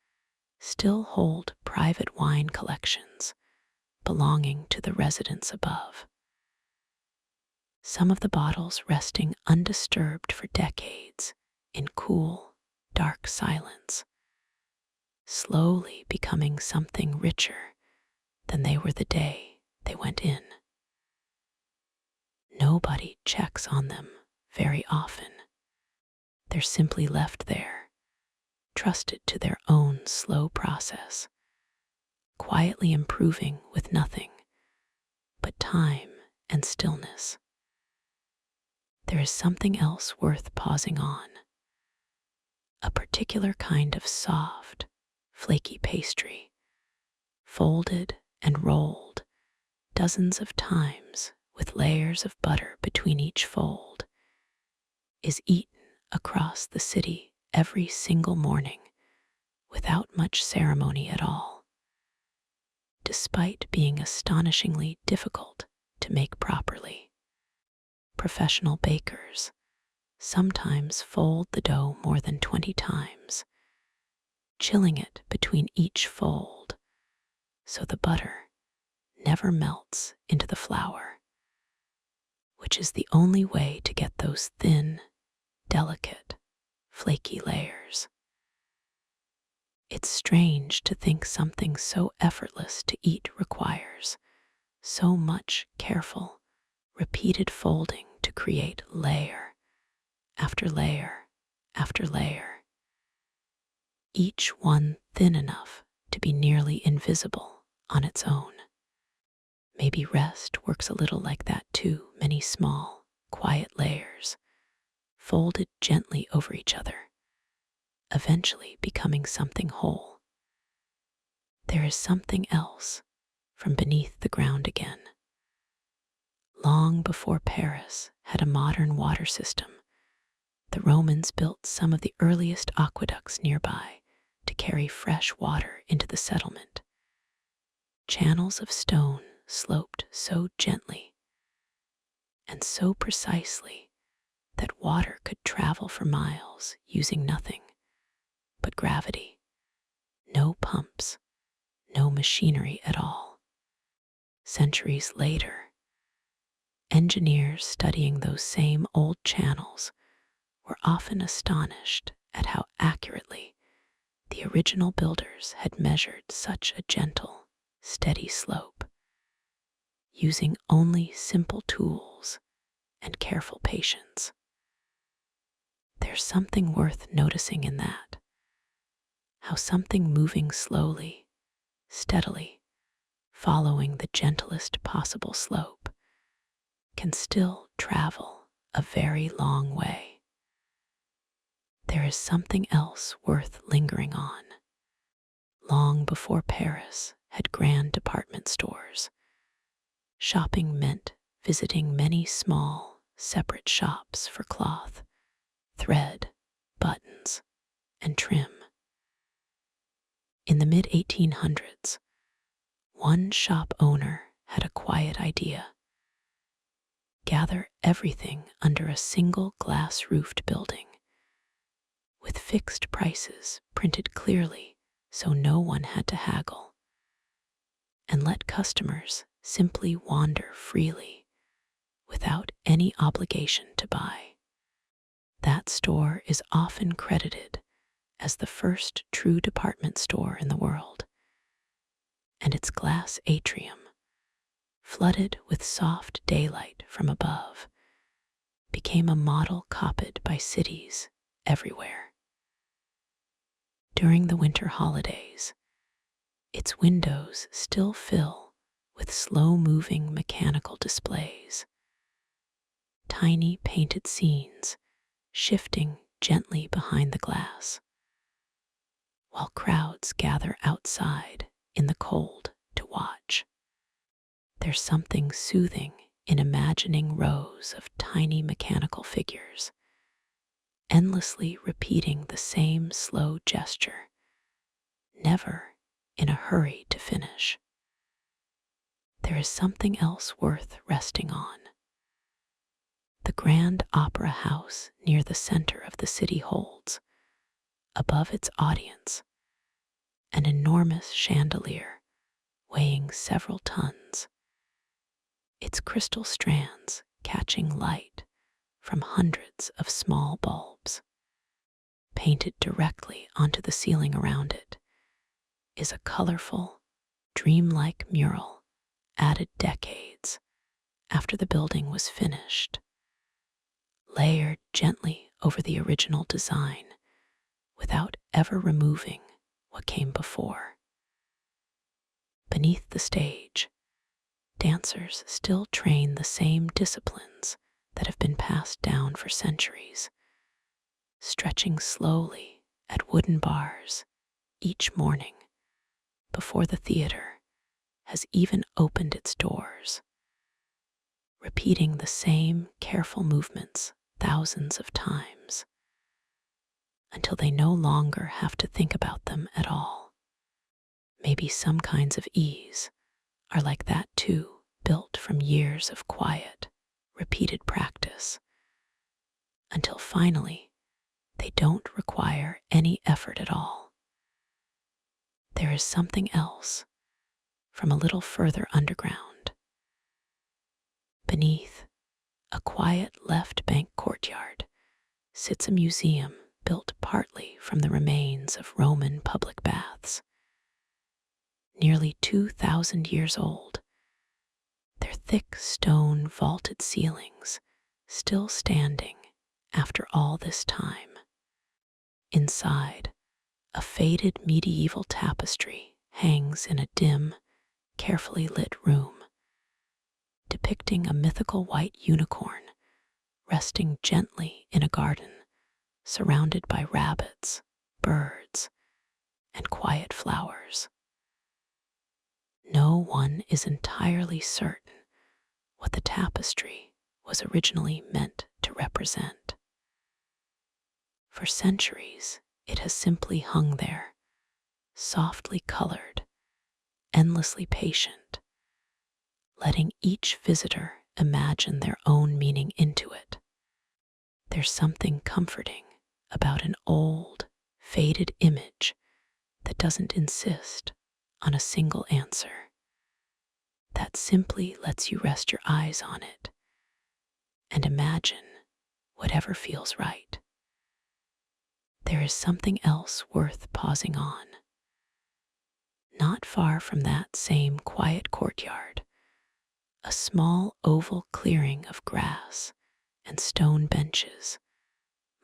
still hold private wine collections belonging to the residents above. Some of the bottles resting undisturbed for decades in cool, dark silence, slowly becoming something richer than they were the day they went in. Nobody checks on them very often. They're simply left there, trusted to their own slow process, quietly improving with nothing but time and stillness. There is something else worth pausing on. A particular kind of soft, flaky pastry, folded and rolled dozens of times with layers of butter between each fold, is eaten across the city every single morning without much ceremony at all, despite being astonishingly difficult to make properly. Professional bakers sometimes fold the dough more than 20 times, chilling it between each fold so the butter never melts into the flour, which is the only way to get those thin, delicate, flaky layers. It's strange to think something so effortless to eat requires so much careful, repeated folding to create layer after layer after layer, each one thin enough to be nearly invisible on its own. Maybe rest works a little like that too, many small, quiet layers, folded gently over each other, eventually becoming something whole. There is something else from beneath the ground again. Long before Paris had a modern water system, the Romans built some of the earliest aqueducts nearby to carry fresh water into the settlement. Channels of stone sloped so gently and so precisely that water could travel for miles using nothing but gravity. No pumps, no machinery at all. Centuries later, engineers studying those same old channels were often astonished at how accurately the original builders had measured such a gentle, steady slope, using only simple tools and careful patience. There's something worth noticing in that, how something moving slowly, steadily, following the gentlest possible slope, can still travel a very long way. There is something else worth lingering on. Long before Paris had grand department stores, shopping meant visiting many small, separate shops for cloth, thread, buttons, and trim. In the mid-1800s, one shop owner had a quiet idea: gather everything under a single glass-roofed building, with fixed prices printed clearly so no one had to haggle, and let customers simply wander freely without any obligation to buy. That store is often credited as the first true department store in the world, and its glass atrium, flooded with soft daylight from above, became a model copied by cities everywhere. During the winter holidays, its windows still fill with slow-moving mechanical displays, tiny painted scenes shifting gently behind the glass, while crowds gather outside in the cold to watch. There's something soothing in imagining rows of tiny mechanical figures, endlessly repeating the same slow gesture, never in a hurry to finish. There is something else worth resting on. The Grand Opera House near the center of the city holds, above its audience, an enormous chandelier weighing several tons, its crystal strands catching light from hundreds of small bulbs. Painted directly onto the ceiling around it is a colorful, dreamlike mural added decades after the building was finished, layered gently over the original design without ever removing what came before. Beneath the stage, dancers still train the same disciplines that have been passed down for centuries, stretching slowly at wooden bars each morning before the theater has even opened its doors, repeating the same careful movements thousands of times until they no longer have to think about them at all. Maybe some kinds of ease are like that too, built from years of quiet, repeated practice, until finally they don't require any effort at all. There is something else from a little further underground. Beneath a quiet left bank courtyard sits a museum built partly from the remains of Roman public baths. Nearly 2,000 years old, their thick stone vaulted ceilings still standing after all this time. Inside, a faded medieval tapestry hangs in a dim, carefully lit room, depicting a mythical white unicorn resting gently in a garden surrounded by rabbits, birds, and quiet flowers. No one is entirely certain what the tapestry was originally meant to represent. For centuries, it has simply hung there, softly colored, endlessly patient, letting each visitor imagine their own meaning into it. There's something comforting about an old, faded image that doesn't insist on a single answer, that simply lets you rest your eyes on it and imagine whatever feels right. There is something else worth pausing on. Not far from that same quiet courtyard, a small oval clearing of grass and stone benches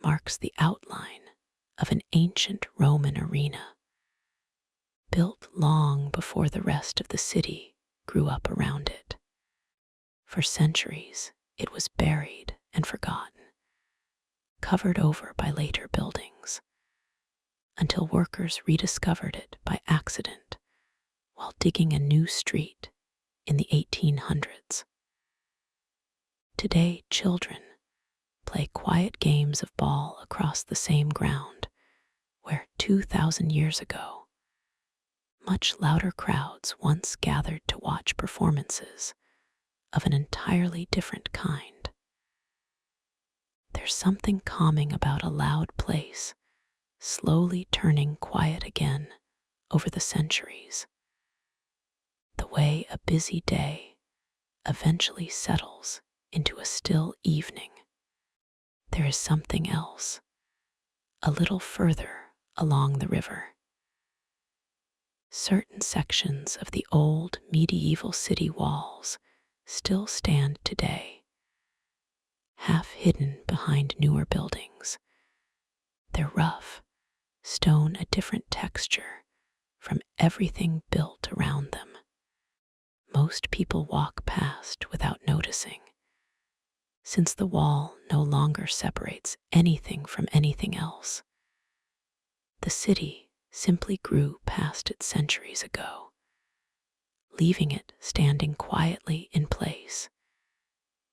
marks the outline of an ancient Roman arena, built long before the rest of the city grew up around it. For centuries, it was buried and forgotten, covered over by later buildings, until workers rediscovered it by accident while digging a new street in the 1800s. Today, children play quiet games of ball across the same ground where 2,000 years ago, much louder crowds once gathered to watch performances of an entirely different kind. There's something calming about a loud place slowly turning quiet again over the centuries, the way a busy day eventually settles into a still evening. There is something else, a little further along the river. Certain sections of the old medieval city walls still stand today, half hidden behind newer buildings, their rough stone a different texture from everything built around them. Most people walk past without noticing, since the wall no longer separates anything from anything else. The city simply grew past it centuries ago, leaving it standing quietly in place,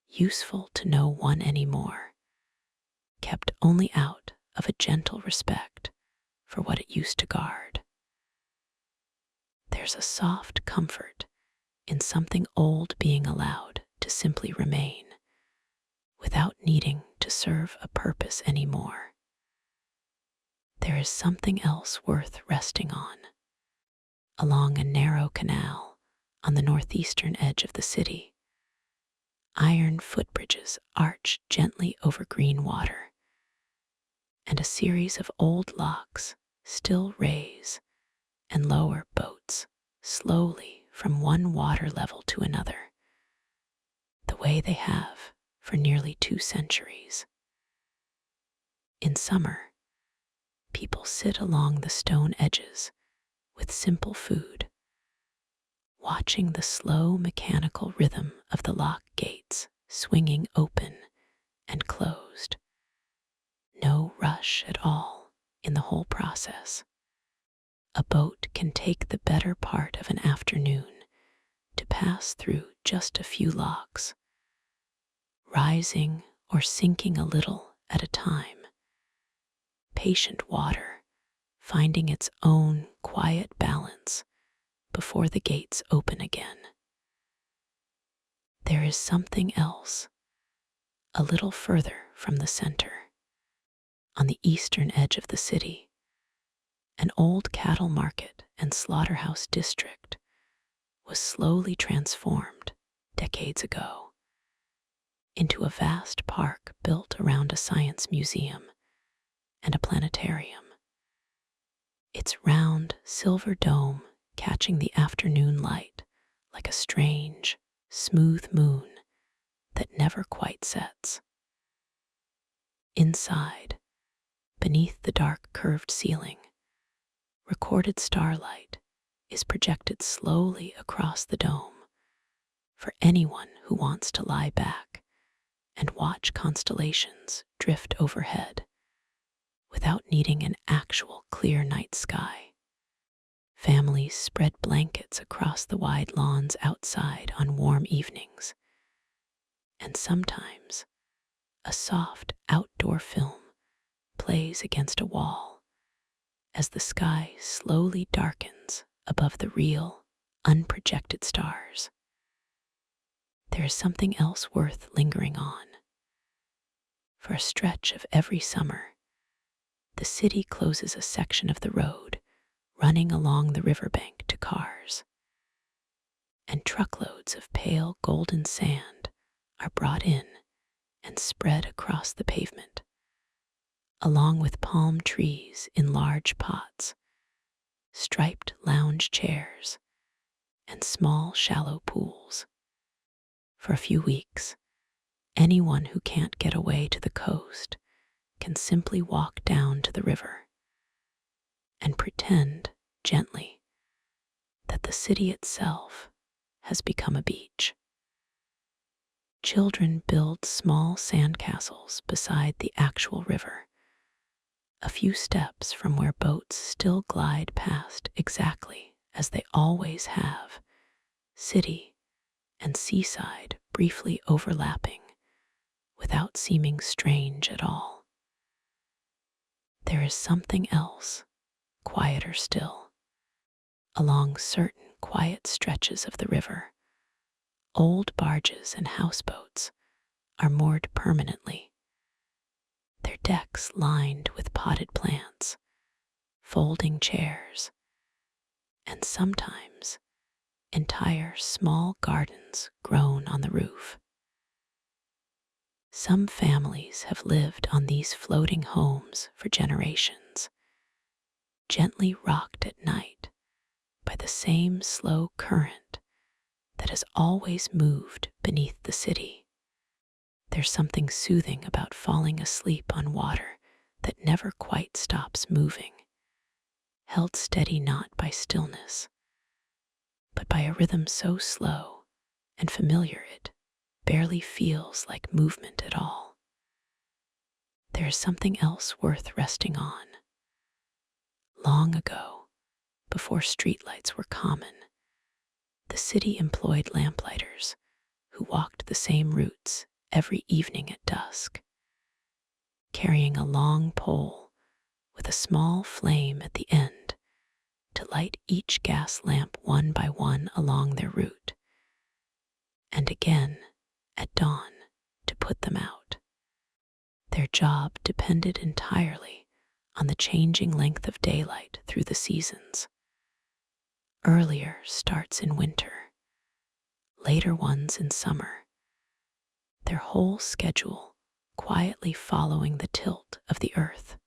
useful to no one anymore, kept only out of a gentle respect for what it used to guard. There's a soft comfort in something old being allowed to simply remain, without needing to serve a purpose anymore. There is something else worth resting on. Along a narrow canal on the northeastern edge of the city, iron footbridges arch gently over green water, and a series of old locks still raise and lower boats slowly from one water level to another, the way they have for nearly 2 centuries. In summer, people sit along the stone edges with simple food, watching the slow mechanical rhythm of the lock gates swinging open and closed. No rush at all in the whole process. A boat can take the better part of an afternoon to pass through just a few locks, rising or sinking a little at a time. Patient water finding its own quiet balance before the gates open again. There is something else, a little further from the center. On the eastern edge of the city, an old cattle market and slaughterhouse district was slowly transformed decades ago into a vast park built around a science museum and a planetarium. Its round silver dome catching the afternoon light like a strange, smooth moon that never quite sets. Inside, beneath the dark curved ceiling, recorded starlight is projected slowly across the dome for anyone who wants to lie back and watch constellations drift overhead without needing an actual clear night sky. Families spread blankets across the wide lawns outside on warm evenings, and sometimes a soft outdoor film plays against a wall as the sky slowly darkens above the real, unprojected stars. There is something else worth lingering on. For a stretch of every summer, the city closes a section of the road running along the riverbank to cars, and truckloads of pale golden sand are brought in and spread across the pavement, along with palm trees in large pots, striped lounge chairs, and small shallow pools. For a few weeks, anyone who can't get away to the coast can simply walk down to the river and pretend gently that the city itself has become a beach. Children build small sandcastles beside the actual river, a few steps from where boats still glide past exactly as they always have, city and seaside briefly overlapping without seeming strange at all. There is something else, quieter still. Along certain quiet stretches of the river, old barges and houseboats are moored permanently, their decks lined with potted plants, folding chairs, and sometimes entire small gardens grown on the roof. Some families have lived on these floating homes for generations, gently rocked at night by the same slow current that has always moved beneath the city. There's something soothing about falling asleep on water that never quite stops moving, held steady not by stillness, but by a rhythm so slow and familiar it barely feels like movement at all. There is something else worth resting on. Long ago, before streetlights were common, the city employed lamplighters who walked the same routes every evening at dusk, carrying a long pole with a small flame at the end to light each gas lamp one by one along their route, and again at dawn to put them out. Their job depended entirely on the changing length of daylight through the seasons. Earlier starts in winter, later ones in summer, their whole schedule quietly following the tilt of the earth.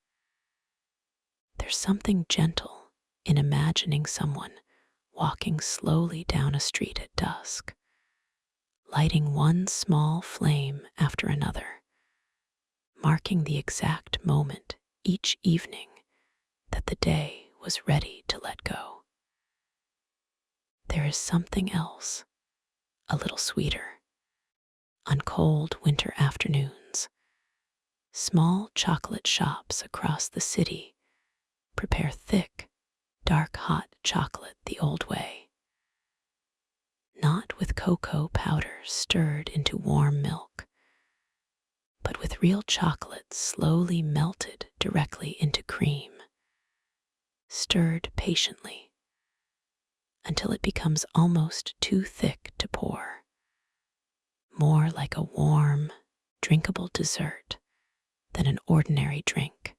There's something gentle in imagining someone walking slowly down a street at dusk, lighting one small flame after another, marking the exact moment each evening that the day was ready to let go. There is something else, a little sweeter. On cold winter afternoons, small chocolate shops across the city prepare thick, dark hot chocolate the old way. Not with cocoa powder stirred into warm milk, but with real chocolate slowly melted directly into cream, stirred patiently until it becomes almost too thick to pour, more like a warm, drinkable dessert than an ordinary drink.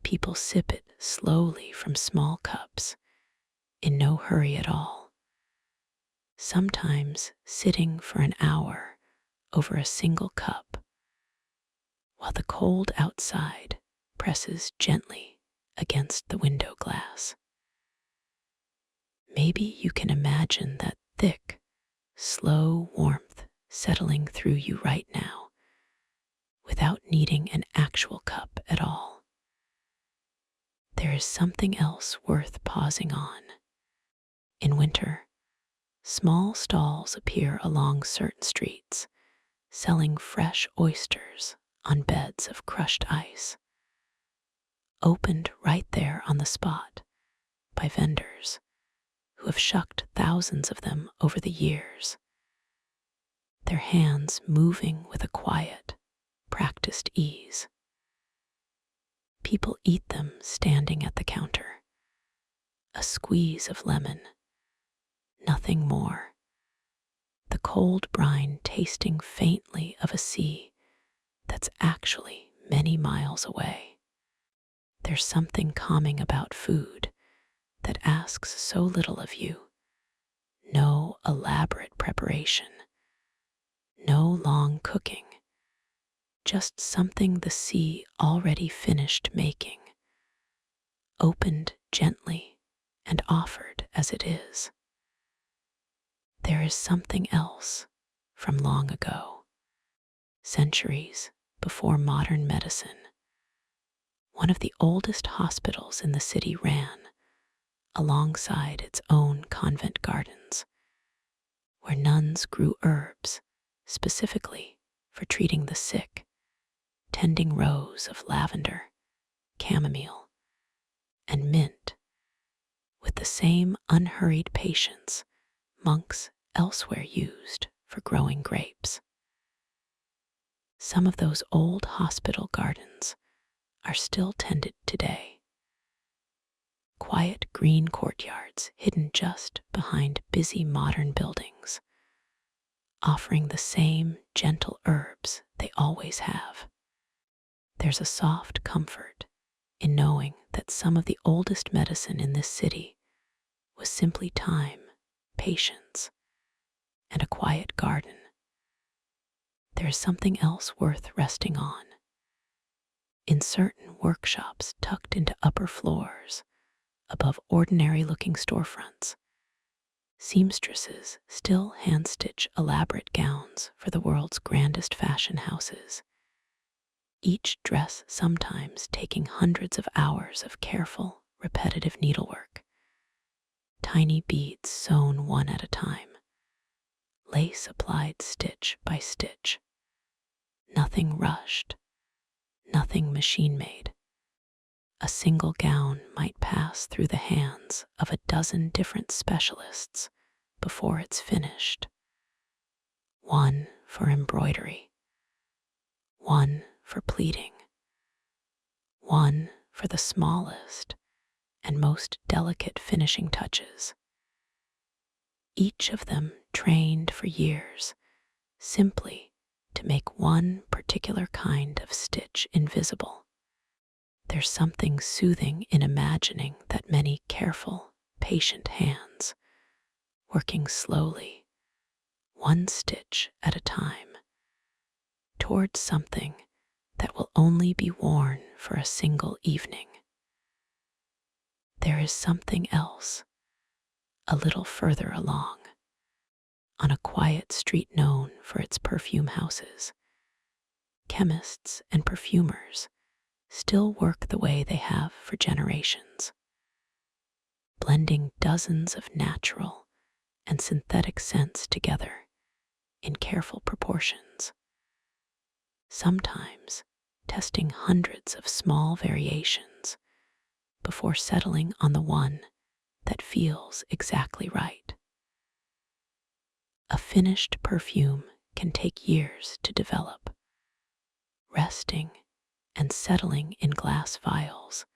People sip it slowly from small cups, in no hurry at all, sometimes sitting for an hour over a single cup, while the cold outside presses gently against the window glass. Maybe you can imagine that thick, slow warmth settling through you right now, without needing an actual cup at all. There is something else worth pausing on. In winter, small stalls appear along certain streets, selling fresh oysters on beds of crushed ice, opened right there on the spot by vendors who have shucked thousands of them over the years, their hands moving with a quiet, practiced ease. People eat them standing at the counter, a squeeze of lemon, nothing more, the cold brine tasting faintly of a sea that's actually many miles away. There's something calming about food that asks so little of you. No elaborate preparation, no long cooking, just something the sea already finished making, opened gently and offered as it is. There is something else from long ago, centuries before modern medicine. One of the oldest hospitals in the city ran alongside its own convent gardens, where nuns grew herbs specifically for treating the sick, tending rows of lavender, chamomile, and mint with the same unhurried patience monks elsewhere used for growing grapes. Some of those old hospital gardens are still tended today. Quiet green courtyards hidden just behind busy modern buildings, offering the same gentle herbs they always have. There's a soft comfort in knowing that some of the oldest medicine in this city was simply time, patience, and a quiet garden. There is something else worth resting on. In certain workshops tucked into upper floors, above ordinary-looking storefronts, seamstresses still hand-stitch elaborate gowns for the world's grandest fashion houses, each dress sometimes taking hundreds of hours of careful, repetitive needlework. Tiny beads sewn one at a time, lace applied stitch by stitch. Nothing rushed, nothing machine-made. A single gown might pass through the hands of a dozen different specialists before it's finished. One for embroidery, one for pleating, one for the smallest and most delicate finishing touches. Each of them trained for years simply to make one particular kind of stitch invisible. There's something soothing in imagining that many careful, patient hands, working slowly, one stitch at a time, towards something that will only be worn for a single evening. There is something else, a little further along, on a quiet street known for its perfume houses. Chemists and perfumers still work the way they have for generations, blending dozens of natural and synthetic scents together in careful proportions, sometimes testing hundreds of small variations before settling on the one that feels exactly right. A finished perfume can take years to develop, resting and settling in glass vials,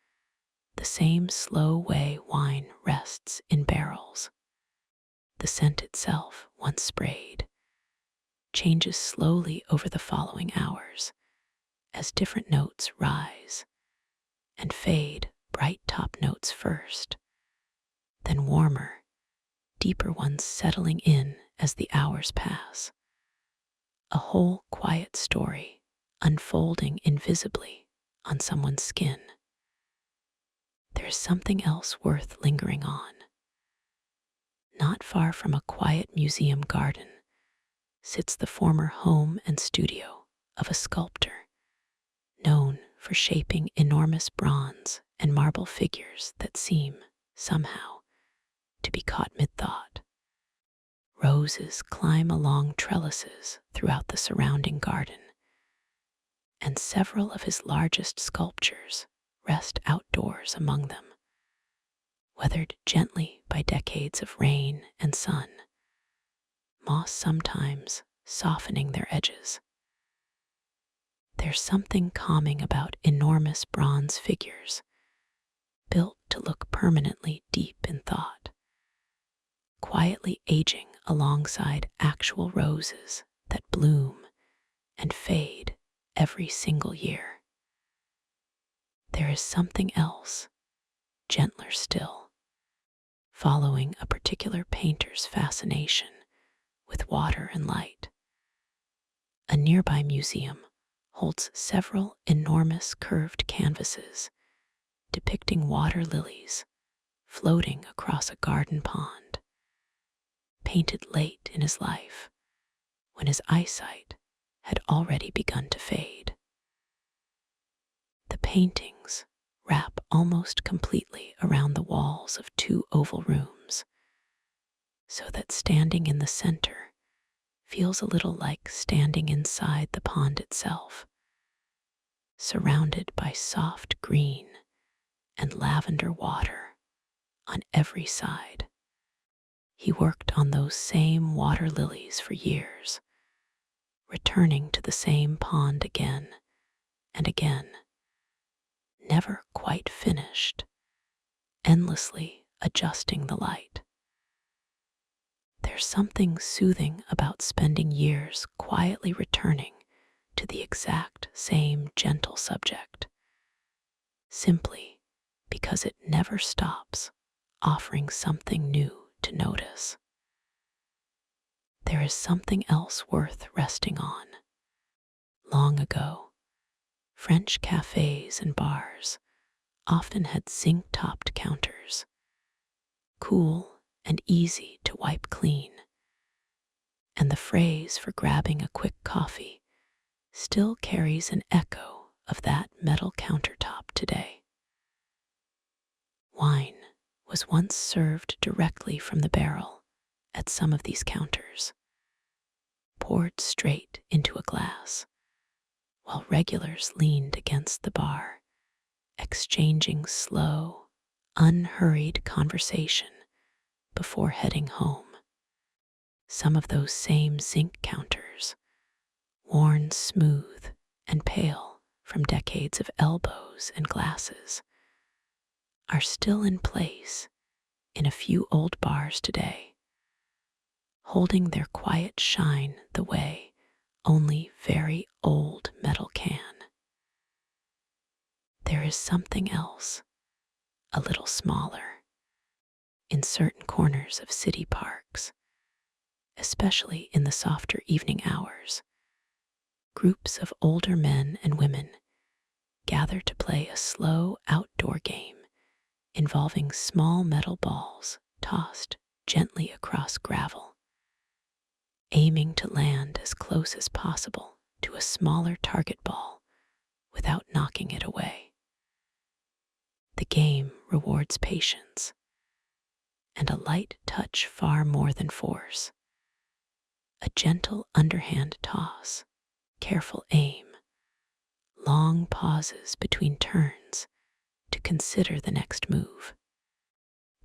the same slow way wine rests in barrels. The scent itself, once sprayed, changes slowly over the following hours as different notes rise and fade. Bright top notes first, then warmer, deeper ones settling in as the hours pass. A whole quiet story unfolding invisibly on someone's skin. There's something else worth lingering on. Not far from a quiet museum garden sits the former home and studio of a sculptor known for shaping enormous bronze and marble figures that seem, somehow, to be caught mid-thought. Roses climb along trellises throughout the surrounding garden, and several of his largest sculptures rest outdoors among them, weathered gently by decades of rain and sun, moss sometimes softening their edges. There's something calming about enormous bronze figures, built to look permanently deep in thought, quietly aging alongside actual roses that bloom and fade every single year. There is something else, gentler still, following a particular painter's fascination with water and light. A nearby museum holds several enormous curved canvases depicting water lilies floating across a garden pond, painted late in his life when his eyesight had already begun to fade. The paintings wrap almost completely around the walls of two oval rooms, so that standing in the center feels a little like standing inside the pond itself, surrounded by soft green and lavender water on every side. He worked on those same water lilies for years, returning to the same pond again and again, never quite finished, endlessly adjusting the light. There's something soothing about spending years quietly returning to the exact same gentle subject, simply because it never stops offering something new to notice. There is something else worth resting on. Long ago, French cafes and bars often had zinc-topped counters, cool and easy to wipe clean, and the phrase for grabbing a quick coffee still carries an echo of that metal countertop today. Wine was once served directly from the barrel at some of these counters, poured straight into a glass, while regulars leaned against the bar, exchanging slow, unhurried conversation before heading home. Some of those same zinc counters, worn smooth and pale from decades of elbows and glasses, are still in place in a few old bars today, holding their quiet shine the way only very old metal can. There is something else, a little smaller, in certain corners of city parks, especially in the softer evening hours. Groups of older men and women gather to play a slow outdoor game involving small metal balls tossed gently across gravel, aiming to land as close as possible to a smaller target ball without knocking it away. The game rewards patience and a light touch far more than force. A gentle underhand toss, careful aim, long pauses between turns to consider the next move.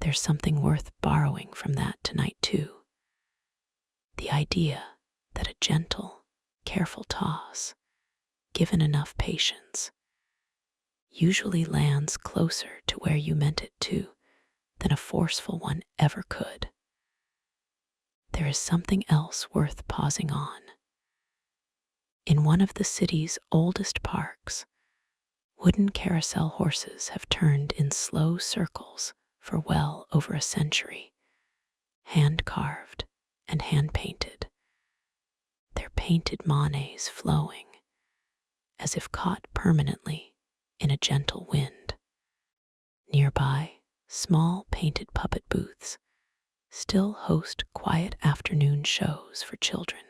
There's something worth borrowing from that tonight too. The idea that a gentle, careful toss, given enough patience, usually lands closer to where you meant it to than a forceful one ever could. There is something else worth pausing on. In one of the city's oldest parks, wooden carousel horses have turned in slow circles for well over a century, hand-carved and hand-painted, their painted manets flowing as if caught permanently in a gentle wind. Nearby, small painted puppet booths still host quiet afternoon shows for children,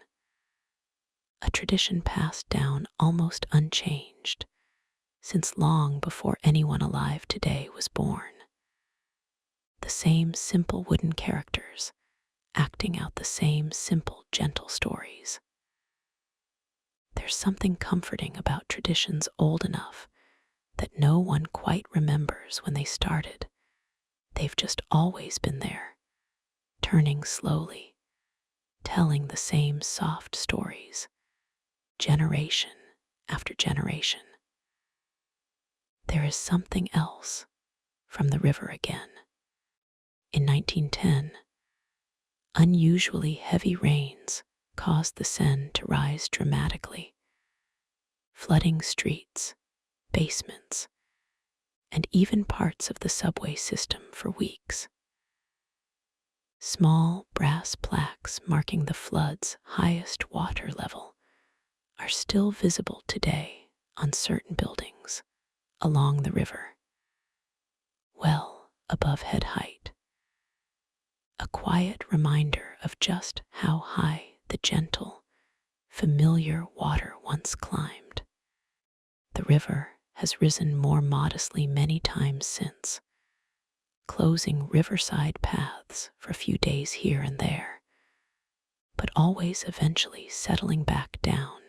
a tradition passed down almost unchanged since long before anyone alive today was born. The same simple wooden characters acting out the same simple, gentle stories. There's something comforting about traditions old enough that no one quite remembers when they started. They've just always been there, turning slowly, telling the same soft stories, generation after generation. There is something else from the river again. In 1910, Unusually heavy rains caused the Seine to rise dramatically, flooding streets, basements, and even parts of the subway system for weeks. Small brass plaques marking the flood's highest water level are still visible today on certain buildings along the river, well above head height. A quiet reminder of just how high the gentle, familiar water once climbed. The river has risen more modestly many times since, closing riverside paths for a few days here and there, but always eventually settling back down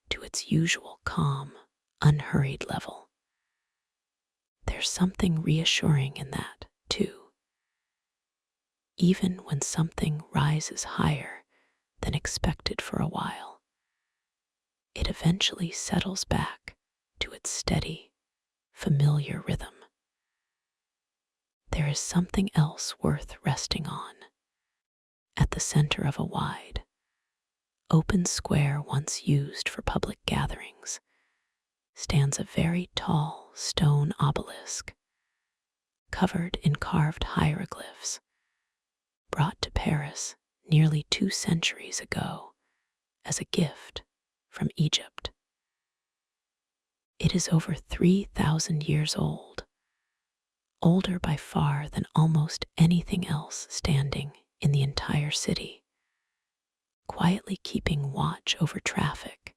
to its usual calm, unhurried level. There's something reassuring in that, too. Even when something rises higher than expected for a while, it eventually settles back to its steady, familiar rhythm. There is something else worth resting on. At the center of a wide, open square once used for public gatherings stands a very tall stone obelisk covered in carved hieroglyphs brought to Paris nearly 2 centuries ago as a gift from Egypt. It is over 3,000 years old, older by far than almost anything else standing in the entire city, quietly keeping watch over traffic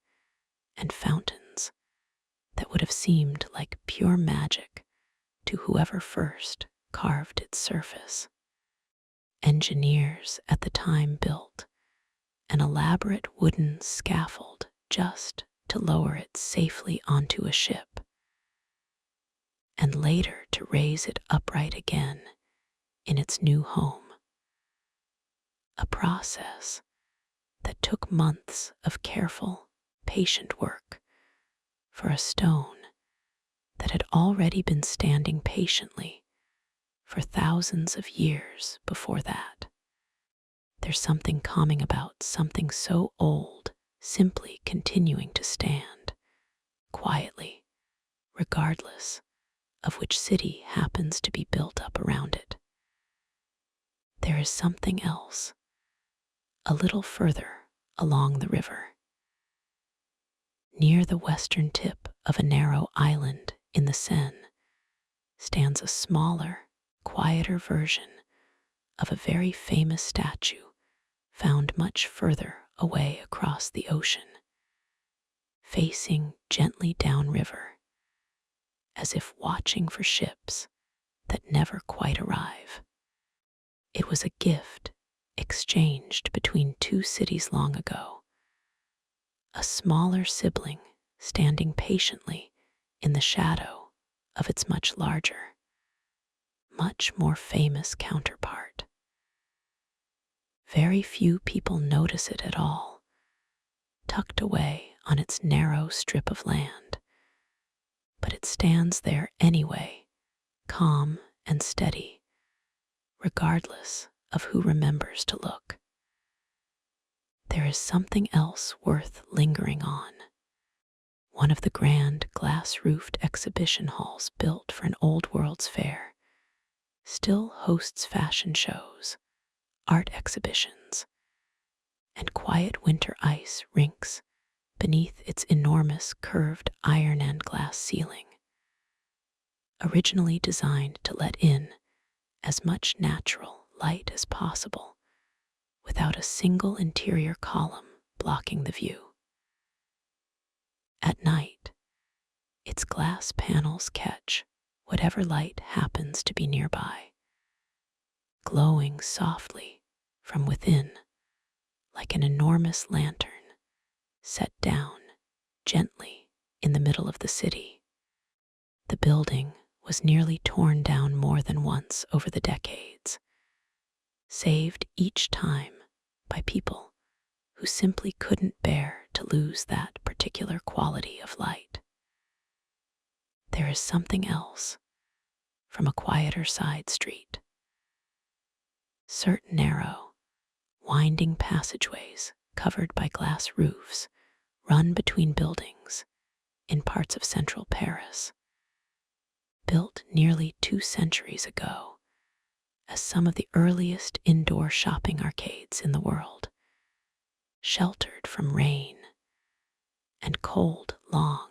and fountains that would have seemed like pure magic to whoever first carved its surface. Engineers at the time built an elaborate wooden scaffold just to lower it safely onto a ship, and later to raise it upright again in its new home. A process that took months of careful, patient work for a stone that had already been standing patiently for thousands of years before that. There's something calming about something so old simply continuing to stand quietly, regardless of which city happens to be built up around it. There is something else, a little further along the river. Near the western tip of a narrow island in the Seine stands a smaller, quieter version of a very famous statue found much further away across the ocean, facing gently downriver, as if watching for ships that never quite arrive. It was a gift exchanged between 2 cities long ago, a smaller sibling standing patiently in the shadow of its much larger, much more famous counterpart. Very few people notice it at all, tucked away on its narrow strip of land, but it stands there anyway, calm and steady, regardless of who remembers to look. There is something else worth lingering on. One of the grand glass-roofed exhibition halls built for an old world's fair still hosts fashion shows, art exhibitions, and quiet winter ice rinks beneath its enormous curved iron and glass ceiling. Originally designed to let in as much natural light as possible without a single interior column blocking the view. At night, its glass panels catch whatever light happens to be nearby, glowing softly from within like an enormous lantern set down gently in the middle of the city. The building was nearly torn down more than once over the decades, saved each time by people who simply couldn't bear to lose that particular quality of light. There is something else from a quieter side street. Certain narrow, Winding passageways covered by glass roofs run between buildings in parts of central Paris, built nearly 2 centuries ago as some of the earliest indoor shopping arcades in the world, sheltered from rain and cold long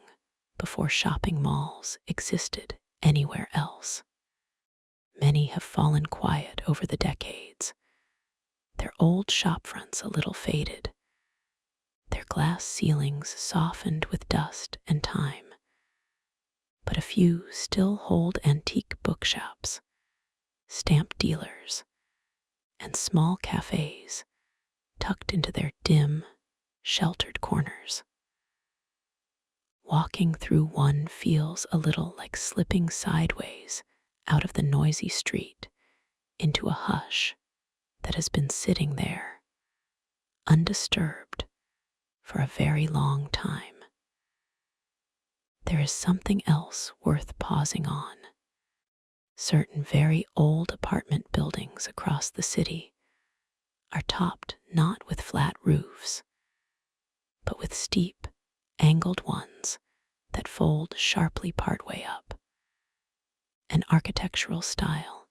before shopping malls existed anywhere else. Many have fallen quiet over the decades, their old shopfronts a little faded, their glass ceilings softened with dust and time. But a few still hold antique bookshops, stamp dealers, and small cafes tucked into their dim, sheltered corners. Walking through one feels a little like slipping sideways out of the noisy street into a hush that has been sitting there, undisturbed, for a very long time. There is something else worth pausing on. Certain very old apartment buildings across the city are topped not with flat roofs, but with steep, angled ones that fold sharply partway up, an architectural style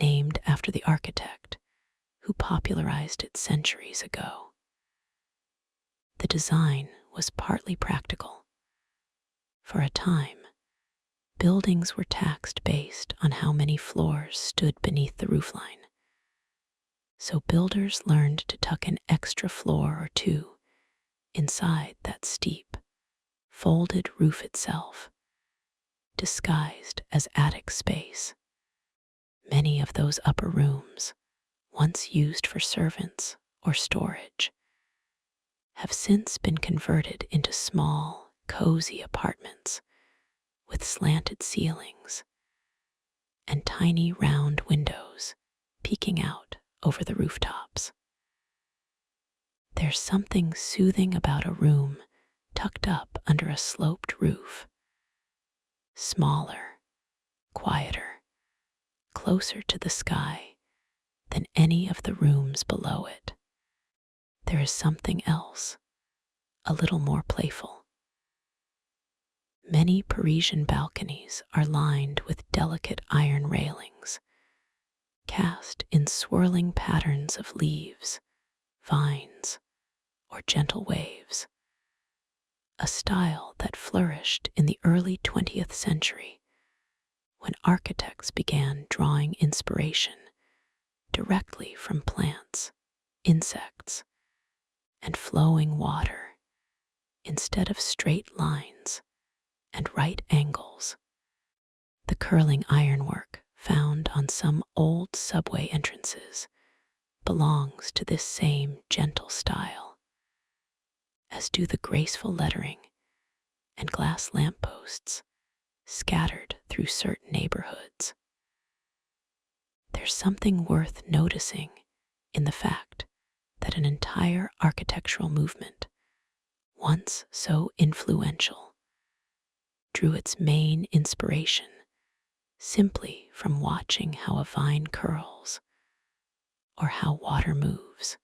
named after the architect who popularized it centuries ago. The design was partly practical. For a time, buildings were taxed based on how many floors stood beneath the roofline. So builders learned to tuck an extra floor or two inside that steep, folded roof itself, disguised as attic space. Many of those upper rooms, once used for servants or storage, have since been converted into small, cozy apartments with slanted ceilings and tiny round windows peeking out over the rooftops. There's something soothing about a room tucked up under a sloped roof, smaller, quieter, closer to the sky than any of the rooms below it. There is something else, a little more playful. Many Parisian balconies are lined with delicate iron railings, cast in swirling patterns of leaves, vines, or gentle waves, a style that flourished in the early 20th century when architects began drawing inspiration directly from plants, insects, and flowing water instead of straight lines and right angles. The curling ironwork found on some old subway entrances belongs to this same gentle style, as do the graceful lettering and glass lampposts scattered through certain neighborhoods. There's something worth noticing in the fact that an entire architectural movement, once so influential, drew its main inspiration simply from watching how a vine curls or how water moves.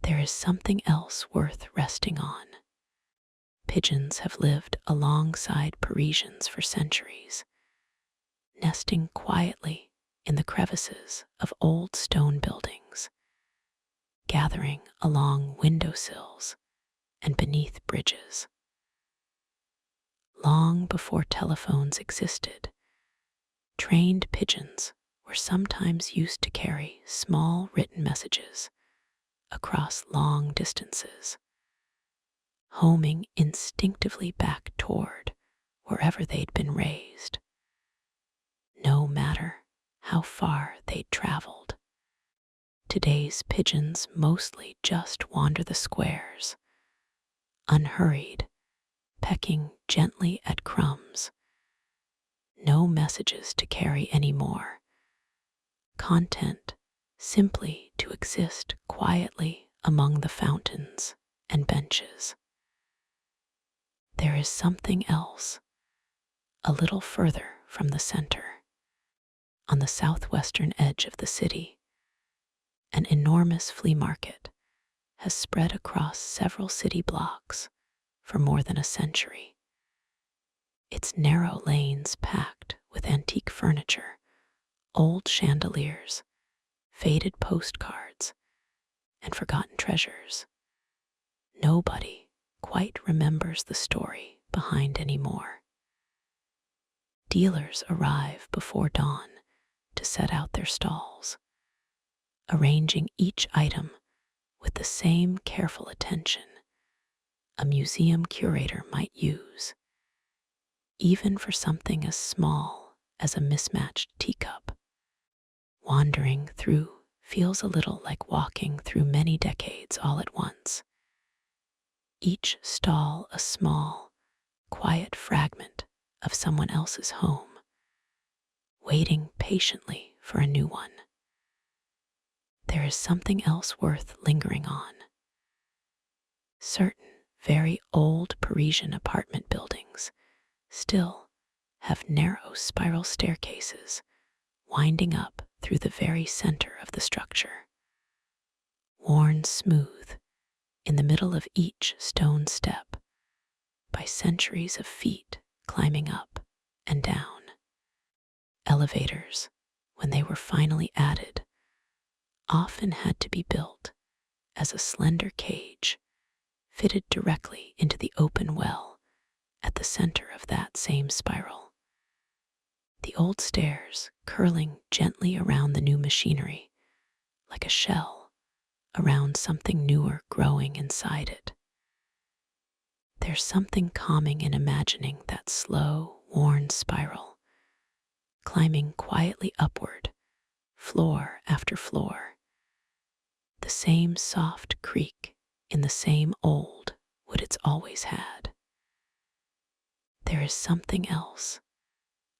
There is something else worth resting on. Pigeons have lived alongside Parisians for centuries, nesting quietly in the crevices of old stone buildings, gathering along windowsills and beneath bridges. Long before telephones existed, trained pigeons were sometimes used to carry small written messages across long distances, homing instinctively back toward wherever they'd been raised, no matter how far they'd traveled. Today's pigeons mostly just wander the squares, unhurried, pecking gently at crumbs. No messages to carry anymore. Content simply to exist quietly among the fountains and benches. There is something else, a little further from the center, on the southwestern edge of the city, An enormous flea market has spread across several city blocks for more than a century. Its narrow lanes packed with antique furniture, old chandeliers, faded postcards, and forgotten treasures. Nobody quite remembers the story behind anymore. Dealers arrive before dawn to set out their stalls, arranging each item with the same careful attention a museum curator might use, even for something as small as a mismatched teacup. Wandering through feels a little like walking through many decades all at once. Each stall a small, quiet fragment of someone else's home, waiting patiently for a new one. There is something else worth lingering on. Certain very old Parisian apartment buildings still have narrow spiral staircases winding up through the very center of the structure. Worn smooth in the middle of each stone step by centuries of feet climbing up and down. Elevators, when they were finally added, often had to be built as a slender cage fitted directly into the open well at the center of that same spiral. The old stairs curling gently around the new machinery, like a shell around something newer growing inside it. There's something calming in imagining that slow, worn spiral, climbing quietly upward, floor after floor. The same soft creak in the same old wood it's always had. There is something else,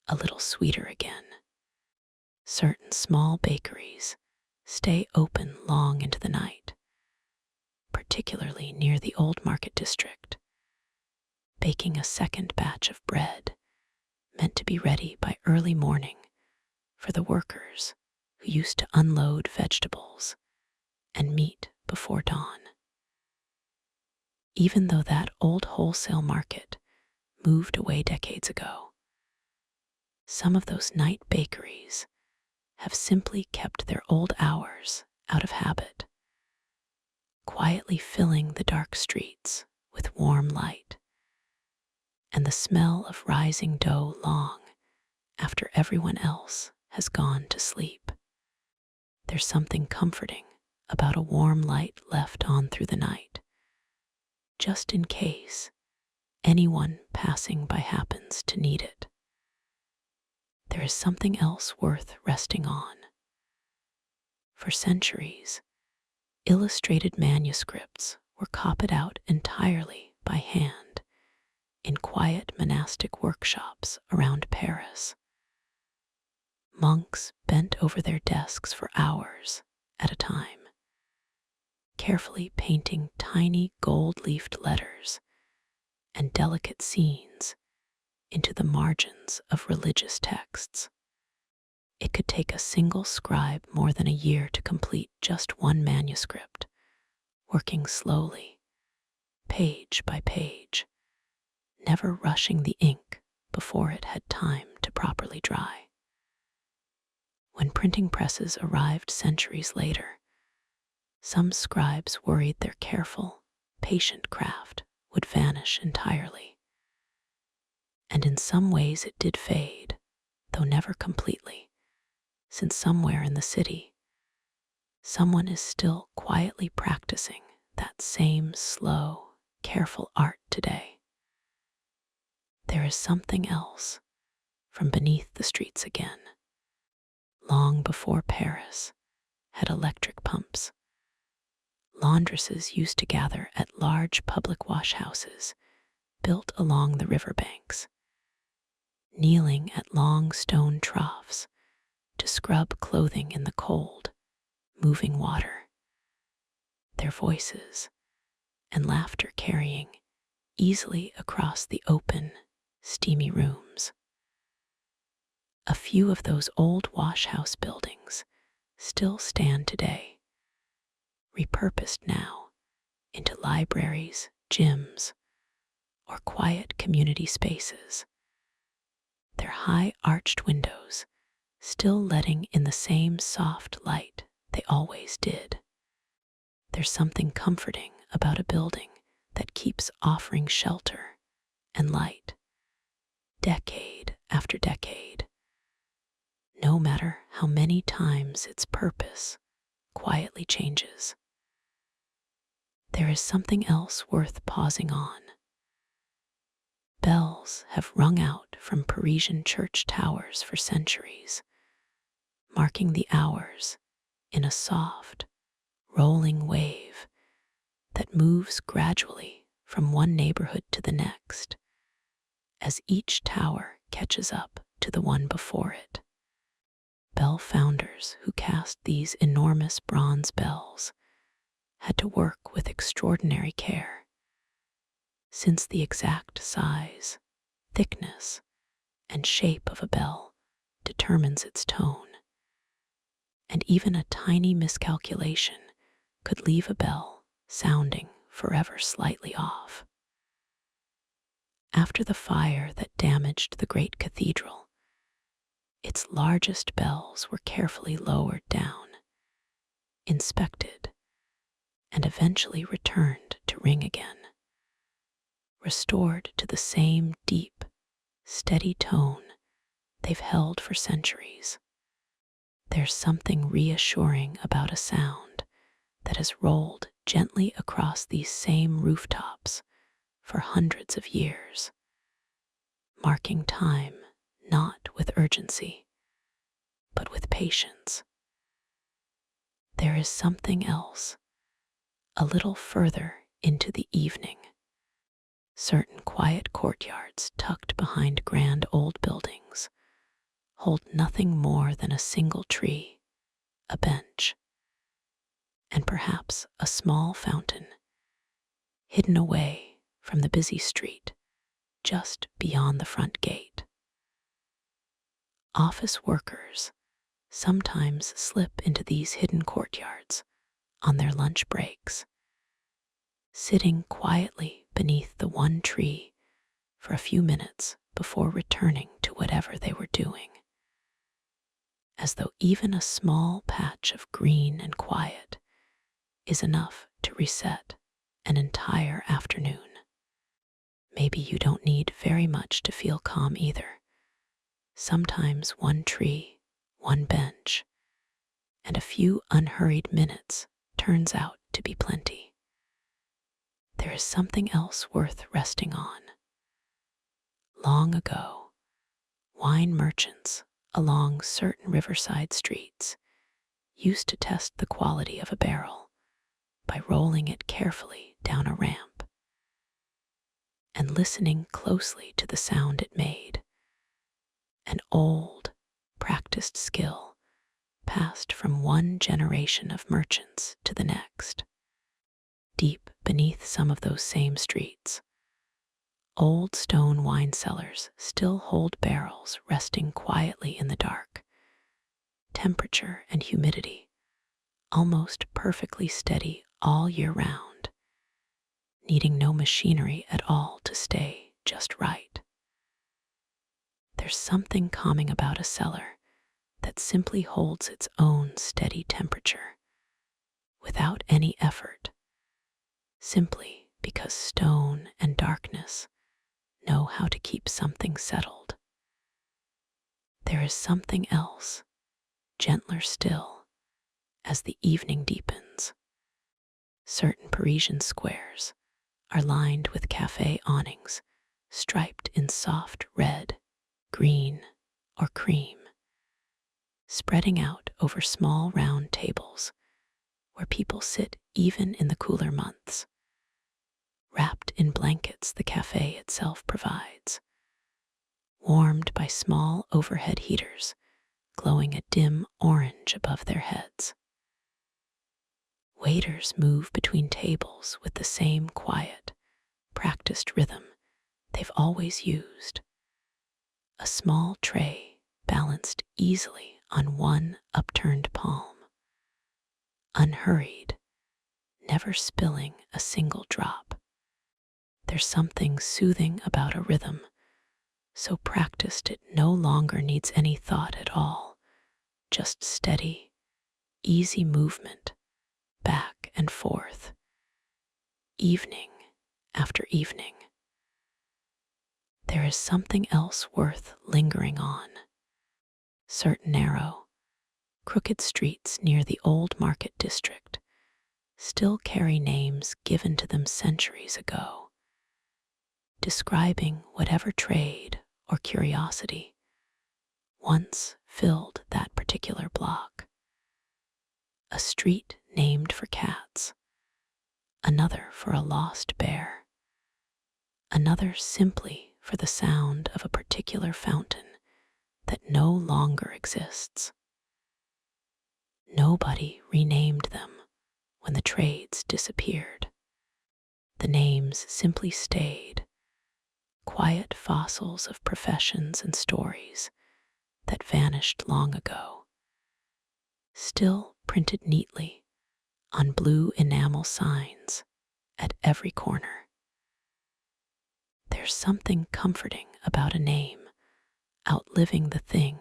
a little sweeter again. Certain small bakeries stay open long into the night, particularly near the old market district, baking a second batch of bread meant to be ready by early morning for the workers who used to unload vegetables and meat before dawn. Even though that old wholesale market moved away decades ago, some of those night bakeries have simply kept their old hours out of habit, quietly filling the dark streets with warm light and the smell of rising dough long after everyone else has gone to sleep. There's something comforting about a warm light left on through the night, just in case anyone passing by happens to need it. There is something else worth resting on. For centuries, illustrated manuscripts were copied out entirely by hand in quiet monastic workshops around Paris. Monks bent over their desks for hours at a time, carefully painting tiny gold-leafed letters and delicate scenes into the margins of religious texts. It could take a single scribe more than a year to complete just one manuscript, working slowly, page by page, never rushing the ink before it had time to properly dry. When printing presses arrived centuries later, some scribes worried their careful, patient craft would vanish entirely. And in some ways it did fade, though never completely, since somewhere in the city, someone is still quietly practicing that same slow, careful art today. There is something else from beneath the streets again. Long before Paris had electric pumps, laundresses used to gather at large public washhouses built along the riverbanks, kneeling at long stone troughs to scrub clothing in the cold, moving water, their voices and laughter carrying easily across the open, steamy rooms. A few of those old washhouse buildings still stand today, repurposed now into libraries, gyms, or quiet community spaces, their high arched windows still letting in the same soft light they always did. There's something comforting about a building that keeps offering shelter and light, decade after decade, no matter how many times its purpose quietly changes. There is something else worth pausing on. Bells have rung out from Parisian church towers for centuries, marking the hours in a soft, rolling wave that moves gradually from one neighborhood to the next as each tower catches up to the one before it. Bell founders who cast these enormous bronze bells had to work with extraordinary care, since the exact size, thickness, and shape of a bell determines its tone, and even a tiny miscalculation could leave a bell sounding forever slightly off. After the fire that damaged the great cathedral, its largest bells were carefully lowered down, inspected, and eventually returned to ring again, restored to the same deep, steady tone they've held for centuries. There's something reassuring about a sound that has rolled gently across these same rooftops for hundreds of years, marking time not with urgency, but with patience. There is something else, a little further into the evening. Certain quiet courtyards tucked behind grand old buildings hold nothing more than a single tree, a bench, and perhaps a small fountain, hidden away from the busy street just beyond the front gate. Office workers sometimes slip into these hidden courtyards on their lunch breaks, sitting quietly beneath the one tree for a few minutes before returning to whatever they were doing, as though even a small patch of green and quiet is enough to reset an entire afternoon. Maybe you don't need very much to feel calm either. Sometimes one tree, one bench, and a few unhurried minutes turns out to be plenty. There is something else worth resting on. Long ago, wine merchants along certain riverside streets used to test the quality of a barrel by rolling it carefully down a ramp and listening closely to the sound it made. An old, practiced skill passed from one generation of merchants to the next. Deep beneath some of those same streets, old stone wine cellars still hold barrels resting quietly in the dark, temperature and humidity almost perfectly steady all year round, needing no machinery at all to stay just right. There's something calming about a cellar that simply holds its own steady temperature without any effort, simply because stone and darkness know how to keep something settled. There is something else, gentler still, as the evening deepens. Certain Parisian squares are lined with cafe awnings striped in soft red, green, or cream, spreading out over small round tables where people sit even in the cooler months, wrapped in blankets the cafe itself provides, warmed by small overhead heaters glowing a dim orange above their heads. Waiters move between tables with the same quiet, practiced rhythm they've always used, a small tray balanced easily on one upturned palm, unhurried, never spilling a single drop. There's something soothing about a rhythm, so practiced it no longer needs any thought at all, just steady, easy movement, back and forth, evening after evening. There is something else worth lingering on. Certain narrow, crooked streets near the old market district still carry names given to them centuries ago, describing whatever trade or curiosity once filled that particular block. A street named for cats, another for a lost bear, another simply for the sound of a particular fountain that no longer exists. Nobody renamed them when the trades disappeared. The names simply stayed, quiet fossils of professions and stories that vanished long ago, still printed neatly on blue enamel signs at every corner. There's something comforting about a name outliving the thing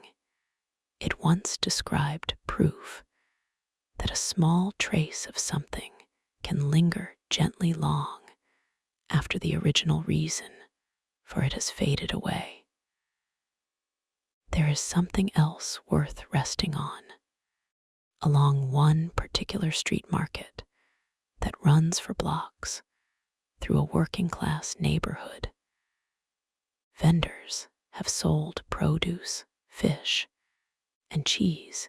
it once described, proof that a small trace of something can linger gently long after the original reason for it has faded away. There is something else worth resting on. Along one particular street market that runs for blocks through a working-class neighborhood, vendors have sold produce, fish, and cheese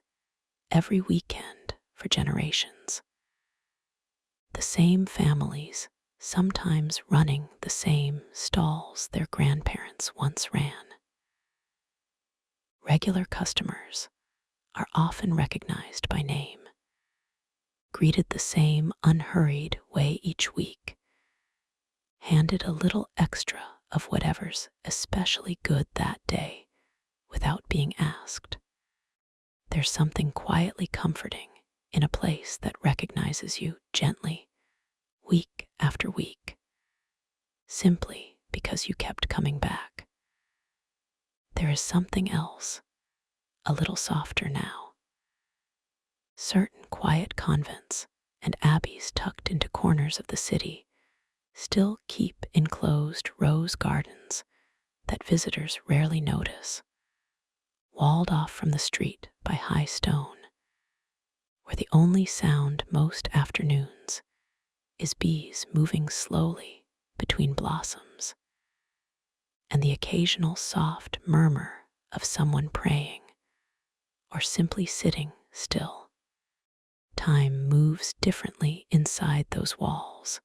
every weekend for generations. The same families sometimes running the same stalls their grandparents once ran. Regular customers are often recognized by name, greeted the same unhurried way each week, handed a little extra of whatever's especially good that day without being asked. There's something quietly comforting in a place that recognizes you gently, week after week, simply because you kept coming back. There is something else, a little softer now. Certain quiet convents and abbeys tucked into corners of the city still keep enclosed rose gardens that visitors rarely notice, walled off from the street by high stone, where the only sound most afternoons is bees moving slowly between blossoms and the occasional soft murmur of someone praying or simply sitting still. Time moves differently inside those walls,